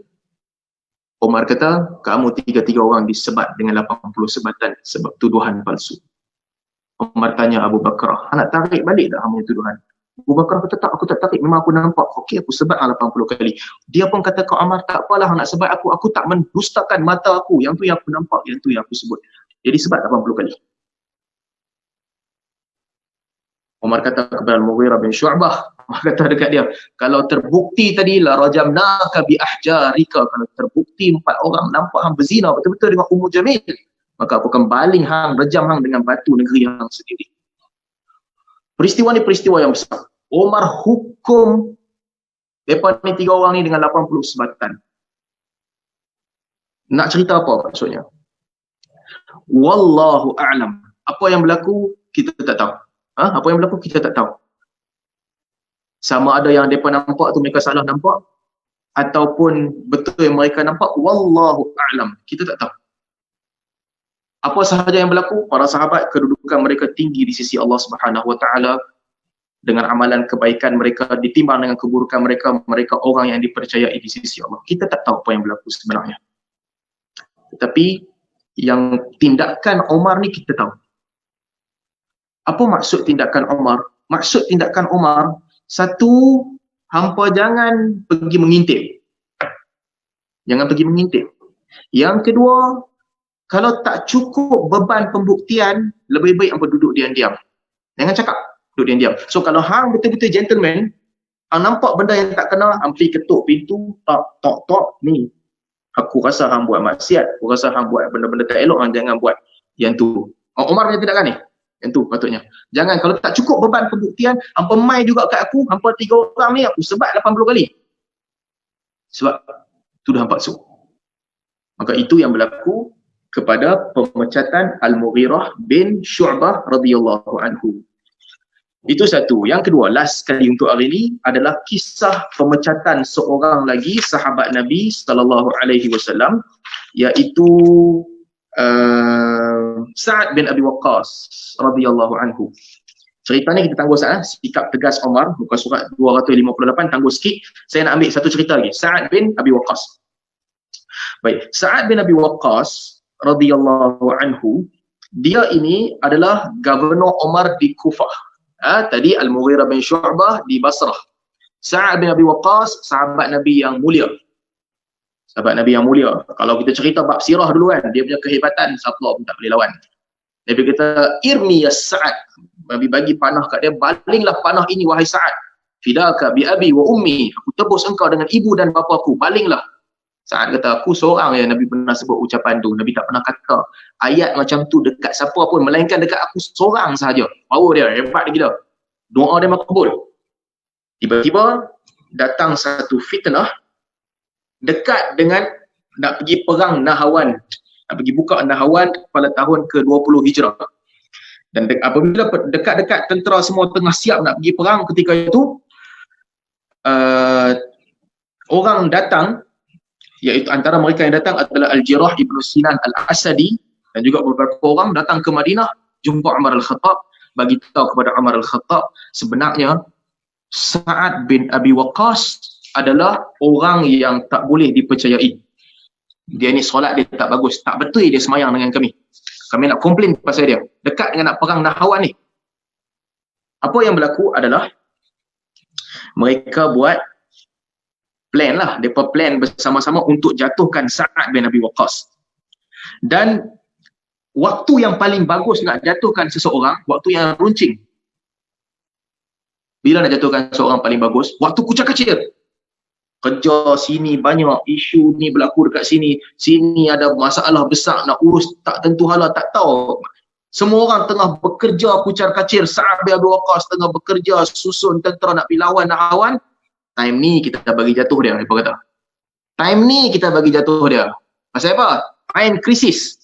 Umar kata, "Kamu 3 orang disebat dengan 80 sebatan sebab tuduhan palsu." Umar tanya Abu Bakrah, "Nak tarik balik tak kamu tuduhan?" Abu Bakrah kata, "Tak, aku tak tarik, memang aku nampak." "Okey, aku sebat 80 kali." Dia pun kata ke Umar, "Tak apalah nak sebat aku tak mendustakan mata aku. Yang tu yang aku nampak, yang tu yang aku sebut." Jadi sebat 80 kali. Umar kata kepada Mughirah bin Syu'bah, Umar kata dekat dia, "Kalau terbukti tadi la rajamnaka bi ahjarika." Kalau terbukti 4 orang nampak hang berzina betul-betul dengan Ummu Jamil, maka aku akan baling hang, rejam hang dengan batu negeri hang sendiri. Peristiwa ni peristiwa yang besar. Umar hukum mereka ni 3 orang ni dengan 80 sebatan. Nak cerita apa maksudnya? Wallahu a'lam. Apa yang berlaku kita tak tahu. Apa yang berlaku kita tak tahu. Sama ada yang mereka nampak tu mereka salah nampak ataupun betul yang mereka nampak, wallahu a'lam. Kita tak tahu. Apa sahaja yang berlaku, para sahabat kedudukan mereka tinggi di sisi Allah Subhanahu Wa Taala. Dengan amalan kebaikan mereka ditimbang dengan keburukan mereka, mereka orang yang dipercayai di sisi Allah. Kita tak tahu apa yang berlaku sebenarnya. Tetapi yang tindakan Umar ni kita tahu. Apa maksud tindakan Umar? Maksud tindakan Umar, satu, hampa jangan pergi mengintip. Jangan pergi mengintip. Yang kedua, kalau tak cukup beban pembuktian, lebih baik hampa duduk diam-diam. Jangan cakap, duduk diam-diam. So kalau hang betul-betul gentleman, hang nampak benda yang tak kena, hang pergi ketuk pintu, tok, ni. Aku rasa hang buat maksiat, aku rasa hang buat benda-benda tak elok, hang jangan buat yang tu. Umar punya tindakan ni. Yang tu patutnya. Jangan, kalau tak cukup beban pembuktian, hampa mai juga kat aku, hampa 3 orang ni aku sebat 80 kali. Sebab tuduhan palsu. Maka itu yang berlaku kepada pemecatan Al-Mughirah bin Syu'bah radhiyallahu anhu. Itu satu. Yang kedua, last sekali untuk hari ini adalah kisah pemecatan seorang lagi sahabat Nabi sallallahu alaihi wasallam, iaitu Sa'ad bin Abi Waqqas radhiyallahu anhu. Cerita ni kita tangguh saat sikap tegas Umar, muka surat 258, tangguh sikit. Saya nak ambil satu cerita lagi. Sa'ad bin Abi Waqqas. Baik, Sa'ad bin Abi Waqqas radhiyallahu anhu, dia ini adalah Gubernur Umar di Kufah. Tadi Al-Mughirah bin Syu'bah di Basrah. Sa'ad bin Abi Waqqas, sahabat Nabi yang mulia. Sahabat Nabi yang mulia. Kalau kita cerita bab sirah dulu kan, dia punya kehebatan siapa pun tak boleh lawan. Nabi kata, "Irmi ya Sa'ad." Nabi bagi panah kat dia, "Balinglah panah ini wahai Sa'ad. Fidaka bi abi wa ummi." Aku tebus engkau dengan ibu dan bapa aku. Balinglah. Sa'ad kata, "Aku seorang yang Nabi pernah sebut ucapan tu. Nabi tak pernah kata ayat macam tu dekat siapa pun, melainkan dekat aku seorang sahaja." Power dia, hebat dia gila. Doa dia makbul. Tiba-tiba datang satu fitnah dekat dengan nak pergi perang Nahawan. Nak pergi buka Nahawan pada tahun ke-20 Hijrah. Dan apabila dekat-dekat tentera semua tengah siap nak pergi perang ketika itu, orang datang, iaitu antara mereka yang datang adalah Al-Jirah Ibn Sinan Al-Asadi dan juga beberapa orang datang ke Madinah jumpa Umar Al-Khattab, bagi tahu kepada Umar Al-Khattab sebenarnya Sa'ad bin Abi Waqqas adalah orang yang tak boleh dipercayai. Dia ni solat dia tak bagus, tak betul dia semayang dengan kami. Kami nak komplain pasal dia. Dekat dengan nak perang Nahawan ni. Apa yang berlaku adalah mereka buat plan lah. Mereka plan bersama-sama untuk jatuhkan Sa'ad bin Abi Waqqas. Dan waktu yang paling bagus nak jatuhkan seseorang, waktu yang runcing. Bila nak jatuhkan seorang paling bagus? Waktu kucak-kacir. Kerja sini banyak, isu ni berlaku dekat sini, sini ada masalah besar nak urus, tak tentu hala, tak tahu. Semua orang tengah bekerja kucar-kacir, Sa'ad bin Abi Waqqas tengah bekerja susun tentera nak pergi lawan Nahawan. Time ni kita bagi jatuh dia, mereka kata. Time ni kita bagi jatuh dia. Pasal apa? Time krisis.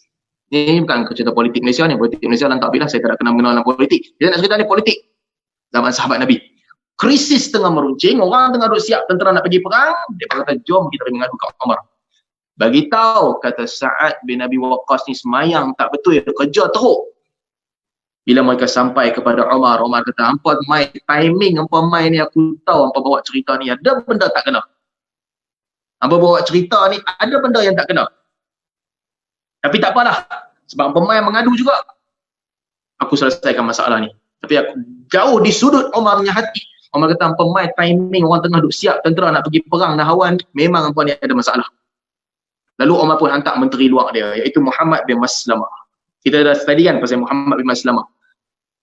Ini bukan cerita politik Malaysia ni, politik Malaysia lantak bila saya tak nak kenal mengenal dalam politik. Kita nak cerita ni politik zaman sahabat Nabi. Krisis tengah meruncing, orang tengah duk siap tentera nak pergi perang, dia kata jom kita pergi mengadu kat Umar. Bagi tahu kata Sa'ad bin Abi Waqqas ni semayang tak betul, dia kerja teruk. Bila mereka sampai kepada Umar, Umar kata, hampa main timing, hampa main ni aku tahu hampa bawa cerita ni ada benda tak kena. Hampa bawa cerita ni ada benda yang tak kena. Tapi tak apalah, sebab pemain mengadu juga. Aku selesaikan masalah ni. Tapi aku jauh di sudut Umar punya hati. Umar kata, pemain timing orang tengah duk siap tentera nak pergi perang Nahawan, memang hampa ni ada masalah. Lalu Umar pun hantar menteri luar dia, iaitu Muhammad bin Maslamah. Kita dah study kan pasal Muhammad bin Maslamah.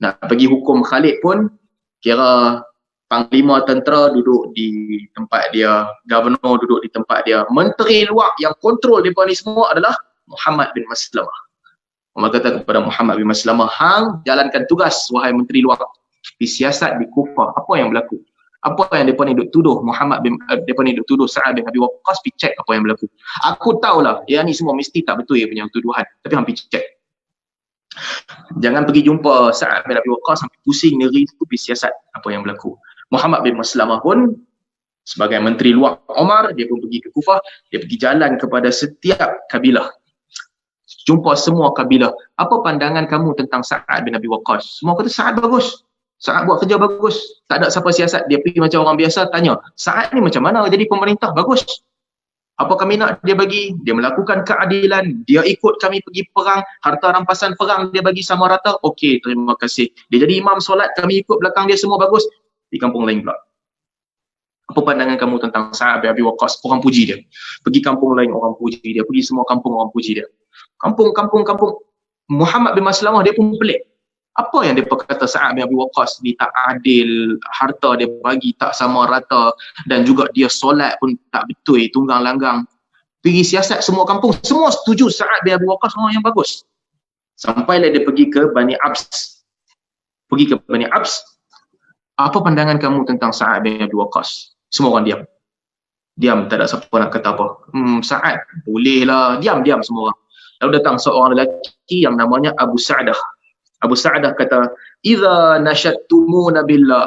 Nak pergi hukum Khalid pun, kira panglima tentera duduk di tempat dia, governor duduk di tempat dia. Menteri luar yang kontrol mereka ni semua adalah Muhammad bin Maslamah. Umar kata kepada Muhammad bin Maslamah, hang jalankan tugas wahai menteri luar. Disiasat di Kufah, apa yang berlaku? Apa yang mereka ni duk tuduh Muhammad bin, mereka ni duk tuduh Sa'ad bin Abi Waqqas, pergi cek apa yang berlaku. Aku tahulah, yang ni semua mesti tak betul ya punya tuduhan, tapi hang pergi cek. Jangan pergi jumpa Sa'ad bin Abi Waqqas sampai pusing diri tu, pergi siasat apa yang berlaku. Muhammad bin Maslamah pun sebagai menteri luar Umar, dia pun pergi ke Kufah, dia pergi jalan kepada setiap kabilah. Jumpa semua kabilah. Apa pandangan kamu tentang Sa'ad bin Abi Waqqas? Semua kata Sa'ad bagus. Sa'ad buat kerja bagus. Tak ada siapa siasat. Dia pergi macam orang biasa, tanya, Sa'ad ni macam mana jadi pemerintah? Bagus. Apa kami nak dia bagi? Dia melakukan keadilan. Dia ikut kami pergi perang. Harta rampasan perang dia bagi sama rata. Okey, terima kasih. Dia jadi imam solat. Kami ikut belakang dia, semua bagus. Di kampung lain pula. Apa pandangan kamu tentang Sa'ad bin Abi Waqqas? Orang puji dia. Pergi kampung lain, orang puji dia. Pergi semua kampung, orang puji dia. Kampung. Muhammad bin Maslamah dia pun pelik. Apa yang dia kata Sa'ad bin Abi Waqqas ni tak adil, harta dia bagi tak sama rata, dan juga dia solat pun tak betul, tunggang langgang. Pergi siasat semua kampung, semua setuju Sa'ad bin Abi Waqqas orang yang bagus. Sampailah dia pergi ke Bani Abs. Apa pandangan kamu tentang Sa'ad bin Abi Waqqas? Semua orang diam. Diam, tak ada siapa nak kata apa. Sa'ad, bolehlah. Diam semua orang. Lalu datang seorang lelaki yang namanya Abu Sa'dah. Abu Sa'dah kata, "Idza nasyattumuna billah."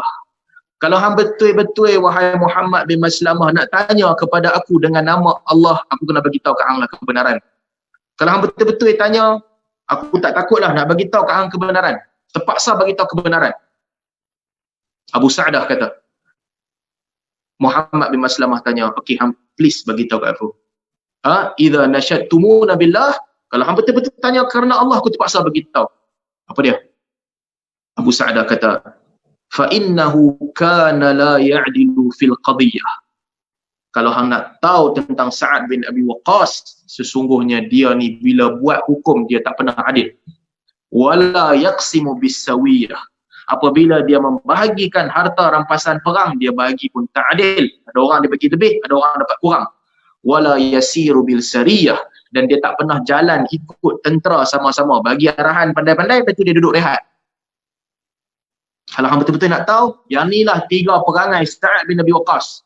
Kalau hang betul-betul wahai Muhammad bin Maslamah nak tanya kepada aku dengan nama Allah, aku kena bagi tahu kat hang lah kebenaran. Kalau hang betul-betul tanya, aku tak takutlah nak bagi tahu kat hang kebenaran. Terpaksa bagi tahu kebenaran. Abu Sa'dah kata, Muhammad bin Maslamah tanya, "Okey, hang please bagi tahu kat aku. Idza nasyattumuna billah." Kalau hang betul-betul tanya kerana Allah, aku terpaksa bagi tahu. Apa dia? Abu Sa'dah kata, "Fa innahu kana la ya'dilu fil qadiyah." Kalau hang nak tahu tentang Sa'ad bin Abi Waqqas, sesungguhnya dia ni bila buat hukum dia tak pernah adil. Wala yaqsimu bisawiyah. Apabila dia membahagikan harta rampasan perang, dia bagi pun tak adil. Ada orang dia bagi lebih, ada orang dapat kurang. Wala yasiru bil sariyah. Dan dia tak pernah jalan ikut tentera sama-sama, bagi arahan pandai-pandai, lepas tu dia duduk rehat. Kalau hang betul-betul nak tahu, yang inilah 3 perangai Sa'ad bin Abi Waqqas.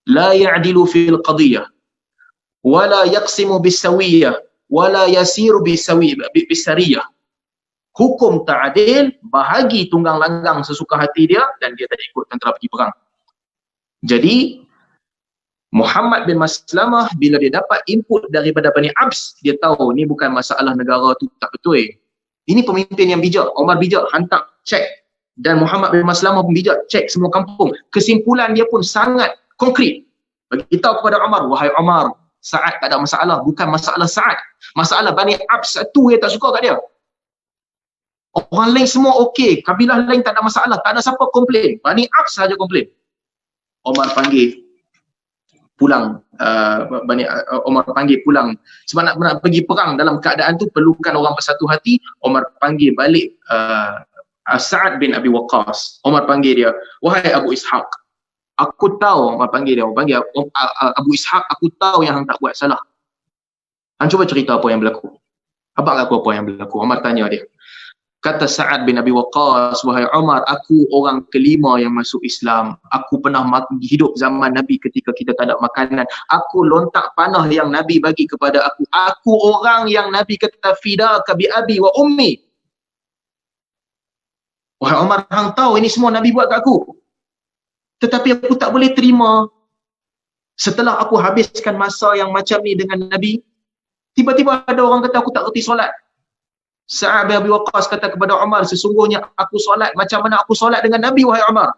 La ya'dilu fil qadiyah, wala yaqsimu bisawiyah, wala yasiru bisariyah. Hukum tak adil, bahagi tunggang langgang sesuka hati dia, dan dia tak ikut tentera pergi perang. Jadi Muhammad bin Maslamah bila dia dapat input daripada Bani Abs, dia tahu ni bukan masalah negara tu tak betul. Ini pemimpin yang bijak. Umar bijak, hantar, cek. Dan Muhammad bin Maslamah pun bijak, cek semua kampung. Kesimpulan dia pun sangat konkret. Bagi tahu kepada Umar, wahai Umar, Sa'ad tak ada masalah, bukan masalah Sa'ad. Masalah Bani Abs satu yang tak suka kat dia. Orang lain semua okey, kabilah lain tak ada masalah, tak ada siapa komplain. Bani Abs saja komplain. Umar panggil pulang, Umar panggil pulang sebab nak pergi perang dalam keadaan tu perlukan orang bersatu hati. Umar panggil balik Sa'ad bin Abi Waqqas. Umar panggil dia, wahai Abu Ishaq, aku tahu. Umar panggil dia, Abu Ishaq, aku tahu yang hang tak buat salah. Hang cuba cerita apa yang berlaku. Abang aku apa yang berlaku. Umar tanya dia. Kata Sa'ad bin Abi Waqqas, wahai Umar, aku orang kelima yang masuk Islam. Aku pernah hidup zaman Nabi ketika kita tak ada makanan. Aku lontak panah yang Nabi bagi kepada aku. Aku orang yang Nabi kata fidaka bi abi wa ummi. Wahai Umar, hang tahu ini semua Nabi buat kat aku. Tetapi aku tak boleh terima. Setelah aku habiskan masa yang macam ni dengan Nabi, tiba-tiba ada orang kata aku tak reti solat. Sa'ad bin Abi Waqqas kata kepada Umar, sesungguhnya aku solat macam mana aku solat dengan Nabi, wahai Umar.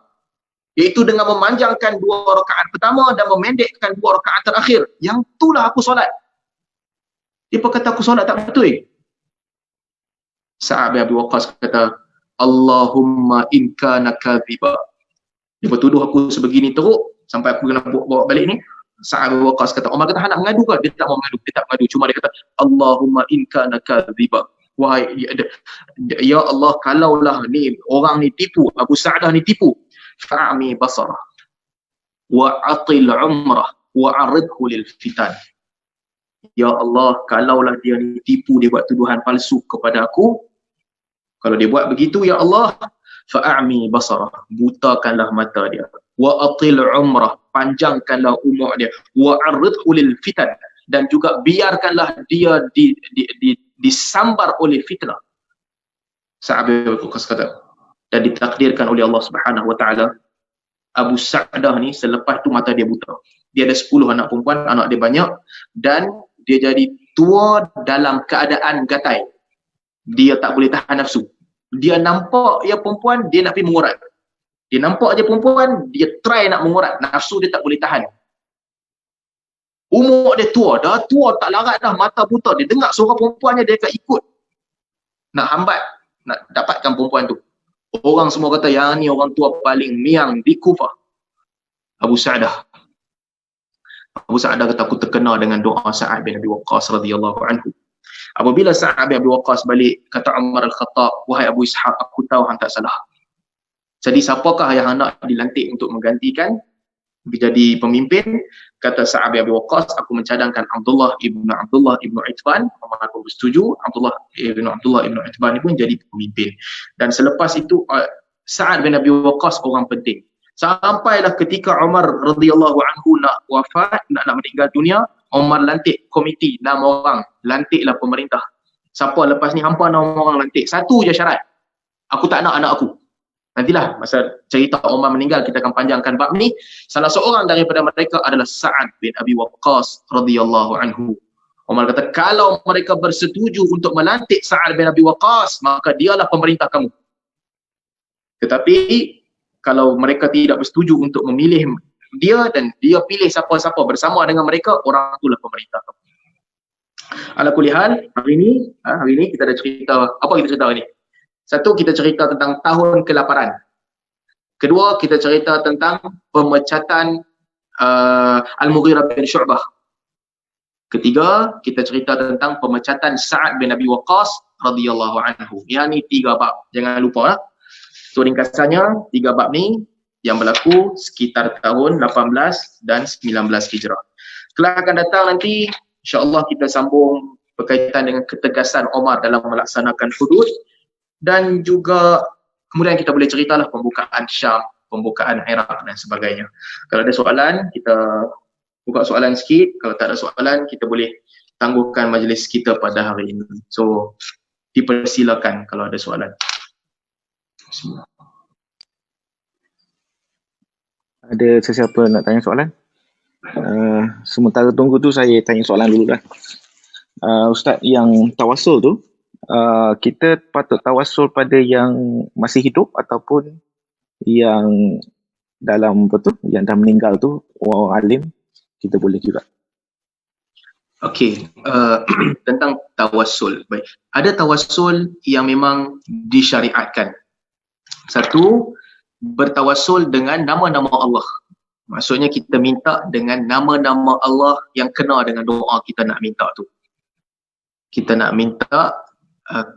Iaitu dengan memanjangkan 2 rakaat pertama dan memendekkan 2 rakaat terakhir. Yang itulah aku solat. Dia kata aku solat tak betul. Sa'ad bin Abi Waqqas kata, Allahumma in kana kadhiba. Dia bertuduh aku sebegini teruk sampai aku kena bawa balik ni. Sa'ad bin Abi Waqqas kata, Umar kata, nak mengadu ke? Dia tak mau mengadu, dia tak mengadu. Cuma dia kata, Allahumma in kana kadhiba. Wahai ya Allah, kalaulah ni orang ni tipu, Abu Sa'dah ni tipu, fa'ami basarah wa atil umrah wa aridhu lil fitan. Ya Allah, kalaulah dia ni tipu, dia buat tuduhan palsu kepada aku, kalau dia buat begitu, ya Allah, fa'ami basarah, butakanlah mata dia, wa atil umrah, panjangkanlah umur dia, wa aridhu lil fitan, dan juga biarkanlah dia disambar oleh fitnah. Sa'ad bin Abi Waqqas kata, dan ditakdirkan oleh Allah Subhanahu wa taala, Abu Sa'dah ni selepas tu mata dia buta. Dia ada 10 anak perempuan, anak dia banyak, dan dia jadi tua dalam keadaan gatai. Dia tak boleh tahan nafsu. Dia nampak ya perempuan, dia nak pergi mengurat. Dia nampak je perempuan, dia try nak mengurat, nafsu dia tak boleh tahan. Umur dia tua, dah tua tak larat dah, mata buta. Dia dengar suara perempuannya, dia akan ikut nak hambat, nak dapatkan perempuan tu. Orang semua kata, yang ni orang tua paling miang di Kufah, Abu Sa'dah. Abu Sa'dah kata, aku terkena dengan doa Sa'ad bin Abi Waqqas radhiyallahu anhu. Apabila Sa'ad bin Abi Waqqas balik, kata Umar Al-Khattab, wahai Abu Ishaq, aku tahu hang tak salah. Jadi siapakah yang nak dilantik untuk menggantikan jadi pemimpin? Kata Sa'ad bin Abi Waqqas, aku mencadangkan Abdullah ibnu Itban. Umar pun bersetuju. Abdullah ibnu Itban ni pun jadi pemimpin. Dan selepas itu Sa'ad bin Abi Waqqas orang penting. Sampailah ketika Umar radhiyallahu anhu nak wafat, nak meninggal dunia, Umar lantik komiti 6 orang, lantiklah pemerintah. Siapa lepas ni hampa 6 orang lantik. Satu je syarat, aku tak nak anak aku. Nantilah masa cerita Umar meninggal kita akan panjangkan bab ni. Salah seorang daripada mereka adalah Sa'ad bin Abi Waqqas radhiyallahu anhu. Umar kata, kalau mereka bersetuju untuk melantik Sa'ad bin Abi Waqqas, maka dialah pemerintah kamu. Tetapi kalau mereka tidak bersetuju untuk memilih dia dan dia pilih siapa-siapa bersama dengan mereka, orang itulah pemerintah kamu. Ala kulli hal, hari ni kita ada cerita, apa kita cerita hari ni? Satu, kita cerita tentang tahun kelaparan. Kedua, kita cerita tentang pemecatan Al-Mughirah bin Syu'bah. Ketiga, kita cerita tentang pemecatan Sa'ad bin Abi Waqqas radhiyallahu anhu. Yang ni 3 bab. Jangan lupa lah. So ringkasannya, 3 bab ni yang berlaku sekitar tahun 18 dan 19 Hijrah. Kelak akan datang nanti, insya-Allah kita sambung berkaitan dengan ketegasan Umar dalam melaksanakan hudud. Dan juga kemudian kita boleh ceritalah pembukaan Syam, pembukaan Iraq dan sebagainya. Kalau ada soalan, kita buka soalan sikit. Kalau tak ada soalan, kita boleh tangguhkan majlis kita pada hari ini. So, dipersilakan kalau ada soalan. Bismillah. Ada sesiapa nak tanya soalan? Sementara tunggu tu saya tanya soalan dulu dah. Ustaz, yang tawassul tu, kita patut tawassul pada yang masih hidup ataupun yang dalam apa tu yang dah meninggal tu, orang alim, kita boleh juga. Okey, tentang tawassul. Baik. Ada tawassul yang memang disyariatkan. Satu, bertawassul dengan nama-nama Allah. Maksudnya kita minta dengan nama-nama Allah yang kena dengan doa kita nak minta tu. Kita nak minta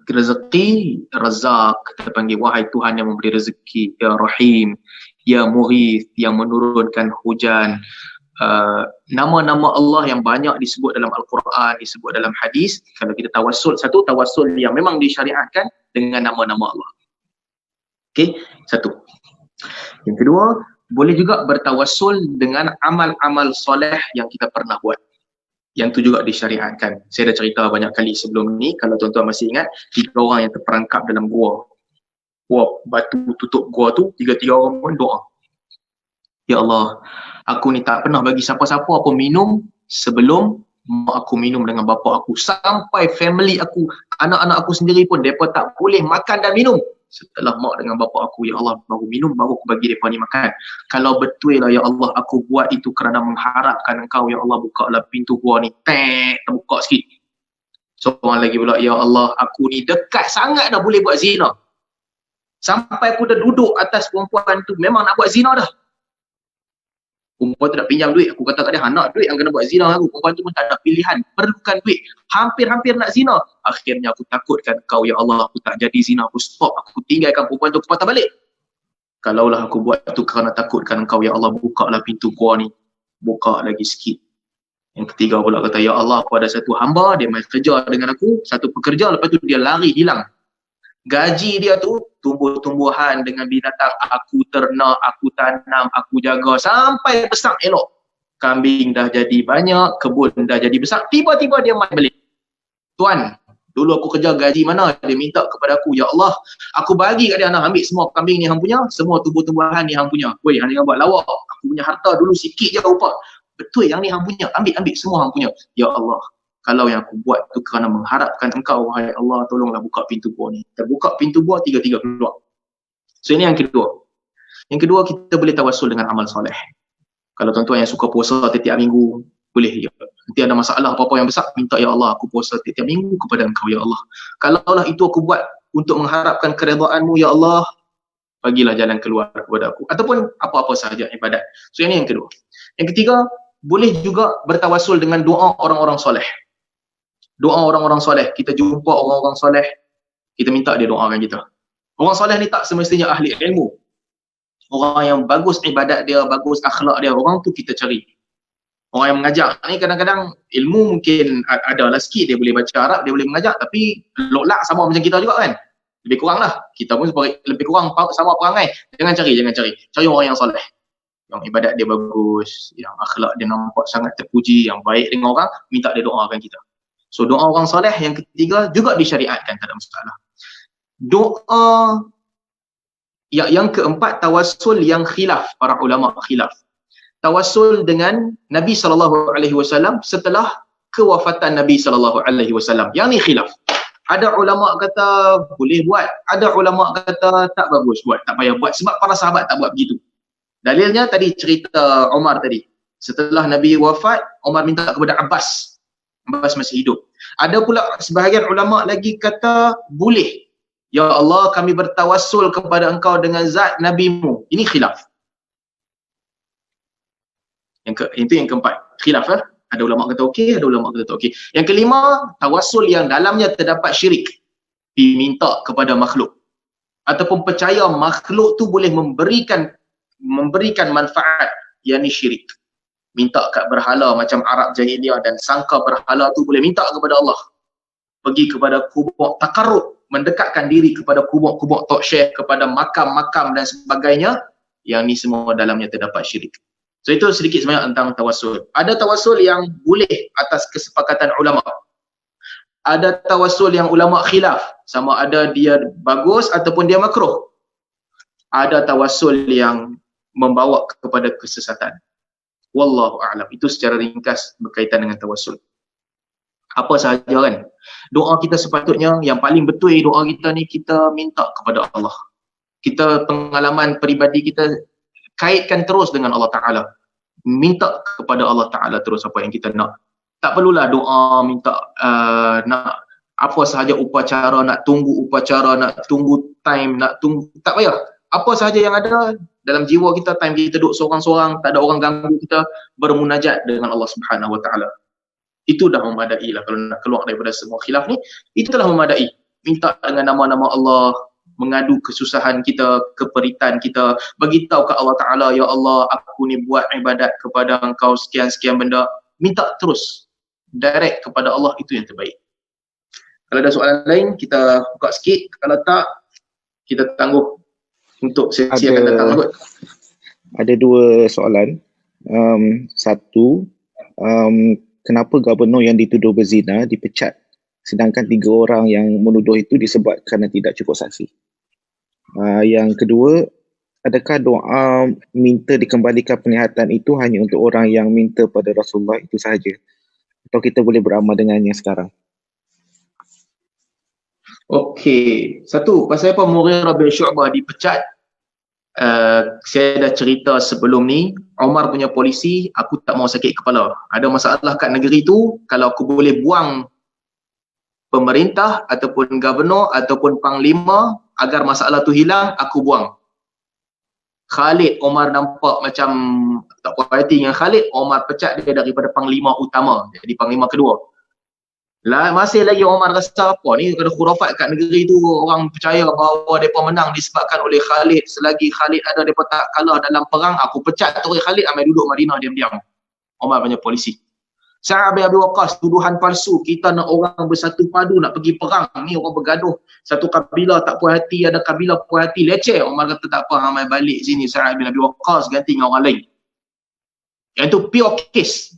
rezeki, Razak, kita panggil wahai Tuhan yang memberi rezeki, ya Rahim, ya Mughith, yang menurunkan hujan. Nama-nama Allah yang banyak disebut dalam Al-Quran, disebut dalam hadis. Kalau kita tawassul, satu tawassul yang memang disyariatkan dengan nama-nama Allah. Okey, satu. Yang kedua, boleh juga bertawassul dengan amal-amal soleh yang kita pernah buat. Yang tu juga disyariatkan. Saya dah cerita banyak kali sebelum ni, kalau tuan-tuan masih ingat, 3 orang yang terperangkap dalam gua. Batu tutup gua tu, 3 orang pun doa. Ya Allah, aku ni tak pernah bagi siapa-siapa apa minum sebelum mak aku minum dengan bapa aku. Sampai family aku, anak-anak aku sendiri pun, mereka tak boleh makan dan minum setelah mak dengan bapa aku. Ya Allah, baru minum, baru aku bagi mereka ni makan. Kalau betul lah ya Allah, aku buat itu kerana mengharapkan Engkau. Ya Allah, bukalah pintu gua ni. Terbuka sikit. Seorang lagi pula, ya Allah, aku ni dekat sangat dah boleh buat zina. Sampai aku dah duduk atas perempuan tu, memang nak buat zina dah. Perempuan tu nak pinjam duit, aku kata kat dia, nak duit yang kena buat zina aku. Perempuan tu pun tak ada pilihan, perlukan duit, hampir-hampir nak zina. Akhirnya aku takutkan Kau, ya Allah, aku tak jadi zina, aku stop, aku tinggalkan perempuan tu, aku patah balik. Kalaulah aku buat tu kerana takutkan Kau, ya Allah, bukalah pintu gua ni. Buka lagi sikit. Yang ketiga pula kata, ya Allah, aku ada satu hamba, dia main kerja dengan aku, satu pekerja, lepas tu dia lari, hilang. Gaji dia tu tumbuh-tumbuhan dengan binatang, aku ternak, aku tanam, aku jaga sampai besar elok. Kambing dah jadi banyak, kebun dah jadi besar, tiba-tiba dia main balik. Tuan, dulu aku kerja gaji mana? Dia minta kepada aku, ya Allah, aku bagi kat dia, nak ambil semua kambing ni hang punya, semua tumbuh-tumbuhan ni hang punya. Weh, hang jangan buat lawak. Aku punya harta dulu sikit je upah. Betul yang ni hang punya, ambil semua hang punya. Ya Allah, kalau yang aku buat tu kerana mengharapkan Engkau, wahai Allah, tolonglah buka pintu gua ni. Terbuka pintu gua, 3-3 keluar. So ini yang kedua. Yang kedua, kita boleh tawassul dengan amal soleh. Kalau tuan-tuan yang suka puasa setiap minggu, boleh ya. Nanti ada masalah apa-apa yang besar, minta, ya Allah, aku puasa setiap minggu kepada Engkau, ya Allah. Kalaulah itu aku buat untuk mengharapkan keredaan-Mu, ya Allah, bagilah jalan keluar kepada aku. Ataupun apa-apa sahaja ibadat. So ini yang kedua. Yang ketiga, boleh juga bertawassul dengan doa orang-orang soleh. Doa orang-orang soleh. Kita jumpa orang-orang soleh, kita minta dia doakan kita. Orang soleh ni tak semestinya ahli ilmu. Orang yang bagus ibadat dia, bagus akhlak dia, orang tu kita cari. Orang yang mengajar ni kadang-kadang ilmu mungkin adalah sikit, dia boleh baca Arab, dia boleh mengajar, tapi loklak sama macam kita juga kan. Lebih kurang lah. Kita pun lebih kurang sama perangai. Jangan cari. Cari orang yang soleh. Yang ibadat dia bagus, yang akhlak dia nampak sangat terpuji, yang baik dengan orang, minta dia doakan kita. So doa orang soleh yang ketiga juga disyariatkan, tak ada masalah. Doa yang keempat, tawassul yang khilaf, para ulama khilaf. Tawassul dengan Nabi SAW setelah kewafatan Nabi SAW. Yang ni khilaf. Ada ulama kata boleh buat, ada ulama kata tak bagus buat, tak payah buat sebab para sahabat tak buat begitu. Dalilnya tadi cerita Umar tadi. Setelah Nabi wafat, Umar minta kepada Abbas masih hidup. Ada pula sebahagian ulama lagi kata boleh. Ya Allah, kami bertawassul kepada Engkau dengan zat Nabi-Mu. Ini khilaf. Itu yang keempat. Khilaf lah. Ada ulama kata okey, ada ulama kata tak okey. Yang kelima, tawassul yang dalamnya terdapat syirik. Diminta kepada makhluk. Ataupun percaya makhluk tu boleh memberikan manfaat. Yang ni syirik. Minta kat berhala macam Arab Jahiliyah dan sangka berhala tu boleh minta kepada Allah. Pergi kepada kubur takarrub, mendekatkan diri kepada kubur Tok Syekh, kepada makam-makam dan sebagainya. Yang ni semua dalamnya terdapat syirik. So itu sedikit sebanyak tentang tawassul. Ada tawassul yang boleh atas kesepakatan ulama. Ada tawassul yang ulama khilaf, sama ada dia bagus ataupun dia makruh. Ada tawassul yang membawa kepada kesesatan. Wallahu a'lam. Itu secara ringkas berkaitan dengan tawassul. Apa sahaja kan? Doa kita sepatutnya, yang paling betul doa kita ni, kita minta kepada Allah. Kita pengalaman peribadi kita, kaitkan terus dengan Allah Ta'ala. Minta kepada Allah Ta'ala terus apa yang kita nak. Tak perlulah doa, minta nak apa sahaja upacara, nak tunggu upacara, nak tunggu time, nak tunggu, tak payah. Apa sahaja yang ada dalam jiwa kita, time kita duduk seorang-seorang, tak ada orang ganggu kita, bermunajat dengan Allah Subhanahu Wa Ta'ala. Itu dah memadai lah. Kalau nak keluar daripada semua khilaf ni, itu telah memadai. Minta dengan nama-nama Allah, mengadu kesusahan kita, keperitan kita, bagi tahu ke Allah Ta'ala, ya Allah, aku ni buat ibadat kepada engkau sekian-sekian benda, minta terus direct kepada Allah, itu yang terbaik. Kalau ada soalan lain, kita buka sikit. Kalau tak, kita tangguh untuk sesi akan datang. Ada dua soalan. Satu, kenapa gubernur yang dituduh berzina dipecat, sedangkan 3 orang yang menuduh itu disebabkan kerana tidak cukup saksi? Yang kedua, adakah doa minta dikembalikan penglihatan itu hanya untuk orang yang minta pada Rasulullah itu sahaja, atau kita boleh beramal dengannya sekarang? Okey, satu, pasal apa Mughirah bin Syu'bah dipecat? Saya dah cerita sebelum ni, Omar punya polisi, aku tak mau sakit kepala. Ada masalah kat negeri tu, kalau aku boleh buang pemerintah ataupun gubernur ataupun panglima agar masalah tu hilang, aku buang. Khalid, Omar nampak macam tak puas hati dengan Khalid, Omar pecat dia daripada panglima utama, jadi panglima kedua. Lah, masih lagi Omar rasa apa ni, ada khurafat kat negeri tu, orang percaya bahawa mereka menang disebabkan oleh Khalid. Selagi Khalid ada, mereka tak kalah dalam perang, aku pecat tu Khalid, ambil duduk Madinah diam-diam. Omar banyak polisi. Sa'ad bin Abi Waqqas, tuduhan palsu, kita nak orang bersatu padu nak pergi perang, ni orang bergaduh, satu kabilah tak puas hati, ada kabilah puas hati, leceh. Omar kata tak apa, ramai balik sini Sa'ad bin Abi Waqqas, ganti dengan orang lain. Yang tu pure case.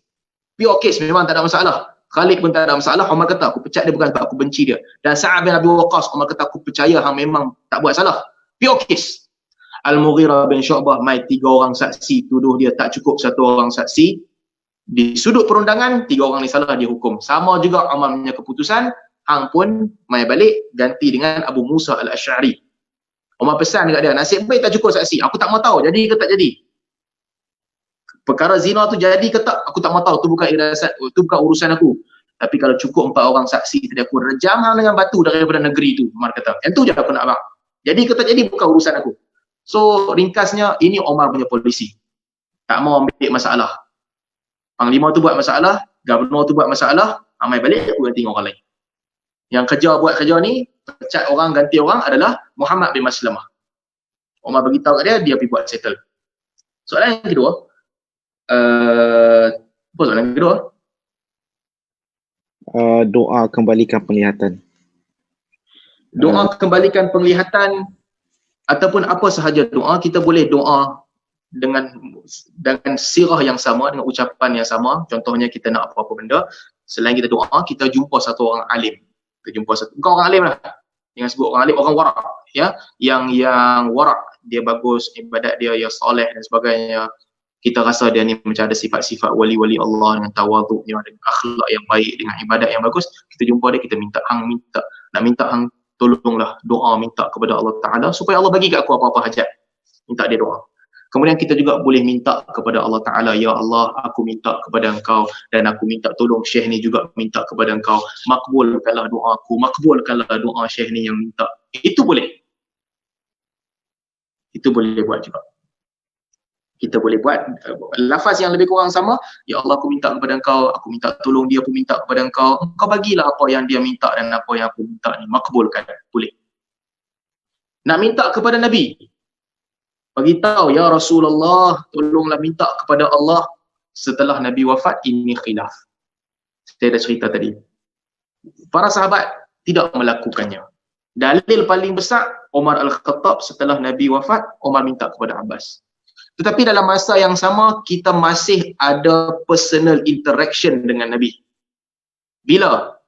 Pure case, memang tak ada masalah. Khalid pun tak ada masalah. Omar kata aku pecat dia bukan sebab aku benci dia. Dan Sa'ad bin Abi Waqqas, Omar kata aku percaya hang memang tak buat salah. Pure case. Al-Mughirah bin Syu'bah, mai 3 orang saksi tuduh dia tak cukup 1 orang saksi. Di sudut perundangan, 3 orang ni salah, dihukum. Sama juga Omar punya keputusan, hang pun mai balik ganti dengan Abu Musa al-Asy'ari. Omar pesan dekat dia, nasib baik tak cukup saksi. Aku tak mau tahu jadi ke tak jadi. Perkara zina tu jadi ke tak, aku tak mau tahu, tu bukan urusan aku. Tapi kalau cukup 4 orang saksi tadi, aku rejam hang dengan batu daripada negeri tu, Omar kata. Yang tu je aku nak abang. Jadi ke tak jadi bukan urusan aku. So ringkasnya, ini Omar punya polisi. Tak mau ambil masalah. Panglima tu buat masalah, gubernur tu buat masalah, amai balik aku ganti dengan orang lain. Yang buat kerja ni, pecat orang, ganti orang adalah Muhammad bin Maslamah. Omar beritahu kat dia, dia pergi buat settle. Soalan yang kedua, apa soalan kedua? Doa kembalikan penglihatan. Doa kembalikan penglihatan ataupun apa sahaja doa, kita boleh doa dengan sirah yang sama, dengan ucapan yang sama. Contohnya kita nak apa-apa benda, selain kita doa, kita jumpa satu orang alim. Bukan orang alim lah, jangan sebut orang alim, orang warak, ya, yang warak, dia bagus, ibadat dia yang soleh dan sebagainya. Kita rasa dia ni macam ada sifat-sifat wali-wali Allah dengan tawaduknya, dengan akhlak yang baik, dengan ibadat yang bagus. Kita jumpa dia, kita minta hang tolonglah doa, minta kepada Allah Ta'ala supaya Allah bagi kat aku apa-apa hajat. Minta dia doa. Kemudian kita juga boleh minta kepada Allah Ta'ala, ya Allah, aku minta kepada engkau dan aku minta tolong Syekh ni juga minta kepada engkau. Makbulkanlah doa aku, makbulkanlah doa Syekh ni yang minta. Itu boleh. Itu boleh buat juga. Kita boleh buat lafaz yang lebih kurang sama, ya Allah, aku minta kepada engkau, aku minta tolong dia, aku minta kepada engkau, engkau bagilah apa yang dia minta dan apa yang aku minta ni, makbulkan. Boleh. Nak minta kepada Nabi, bagi tahu, ya Rasulullah, tolonglah minta kepada Allah setelah Nabi wafat, ini khilaf. Saya dah cerita tadi. Para sahabat tidak melakukannya. Dalil paling besar, Umar Al-Khattab setelah Nabi wafat, Umar minta kepada Abbas. Tetapi dalam masa yang sama, kita masih ada personal interaction dengan Nabi. Bila?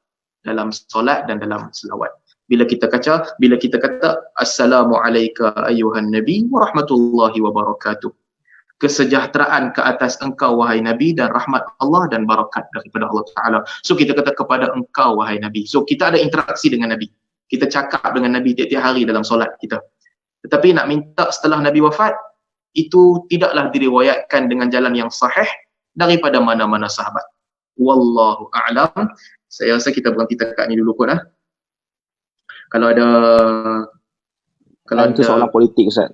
Dalam solat dan dalam selawat. Bila kita kata Assalamualaikum ayyuhan Nabi wa rahmatullahi wa barakatuh. Kesejahteraan ke atas engkau wahai Nabi dan rahmat Allah dan barakat daripada Allah Ta'ala. So kita kata kepada engkau wahai Nabi. So kita ada interaksi dengan Nabi. Kita cakap dengan Nabi tiap-tiap hari dalam solat kita. Tetapi nak minta setelah Nabi wafat, itu tidaklah diriwayatkan dengan jalan yang sahih daripada mana-mana sahabat. Wallahu a'lam. Saya rasa kita berhenti dekat ni dulu kot lah. Kalau ada Itu soalan politik, Ustaz.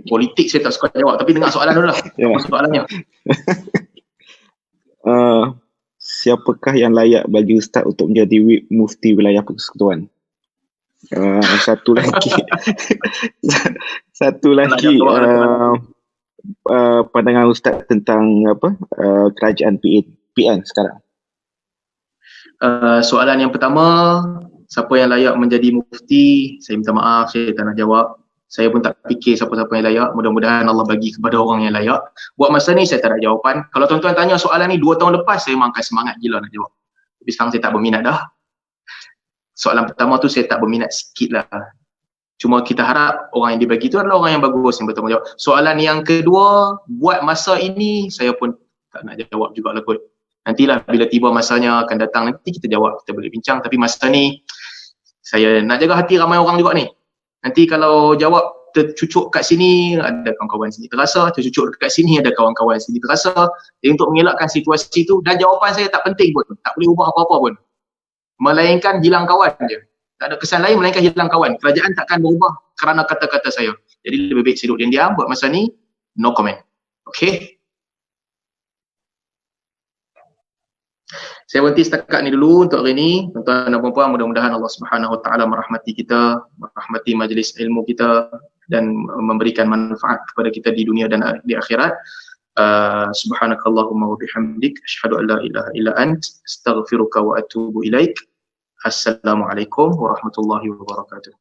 Politik saya tak suka jawab, tapi dengar soalan dulu lah. Ya. Soalannya. Siapakah yang layak bagi Ustaz untuk menjadi mufti wilayah persekutuan? Satu lagi pandangan Ustaz tentang kerajaan PN sekarang. Soalan yang pertama, siapa yang layak menjadi mufti? Saya minta maaf, saya tak nak jawab. Saya pun tak fikir siapa-siapa yang layak. Mudah-mudahan Allah bagi kepada orang yang layak. Buat masa ni saya tak ada jawapan. Kalau tuan-tuan tanya soalan ni 2 tahun lepas, saya memang akan semangat gila nak jawab. Tapi sekarang saya tak berminat dah. Soalan pertama tu saya tak berminat sikit lah. Cuma kita harap orang yang dibagi tu adalah orang yang bagus, yang bertanggungjawab. Soalan yang kedua, buat masa ini, saya pun tak nak jawab jugalah kot. Nantilah bila tiba masanya akan datang, nanti kita jawab, kita boleh bincang. Tapi masa ni, saya nak jaga hati ramai orang juga ni. Nanti kalau jawab tercucuk kat sini, ada kawan-kawan sini terasa, tercucuk kat sini, ada kawan-kawan sini terasa. Jadi untuk mengelakkan situasi tu, dan jawapan saya tak penting pun, tak boleh ubah apa-apa pun. Melainkan hilang kawan je. Tak ada kesan lain melainkan hilang kawan. Kerajaan takkan berubah kerana kata-kata saya. Jadi lebih baik saya duduk diam buat masa ni, no comment. Okay? Saya berhenti setakat ni dulu untuk hari ni. Tuan-tuan dan puan-puan, mudah-mudahan Allah Subhanahu Wa Taala merahmati kita, merahmati majlis ilmu kita dan memberikan manfaat kepada kita di dunia dan di akhirat. Subhanakallahumma wa bihamdik, asyhadu an la ilaha illa ant, astaghfiruka wa atubu ilaik. Assalamualaikum warahmatullahi wabarakatuh.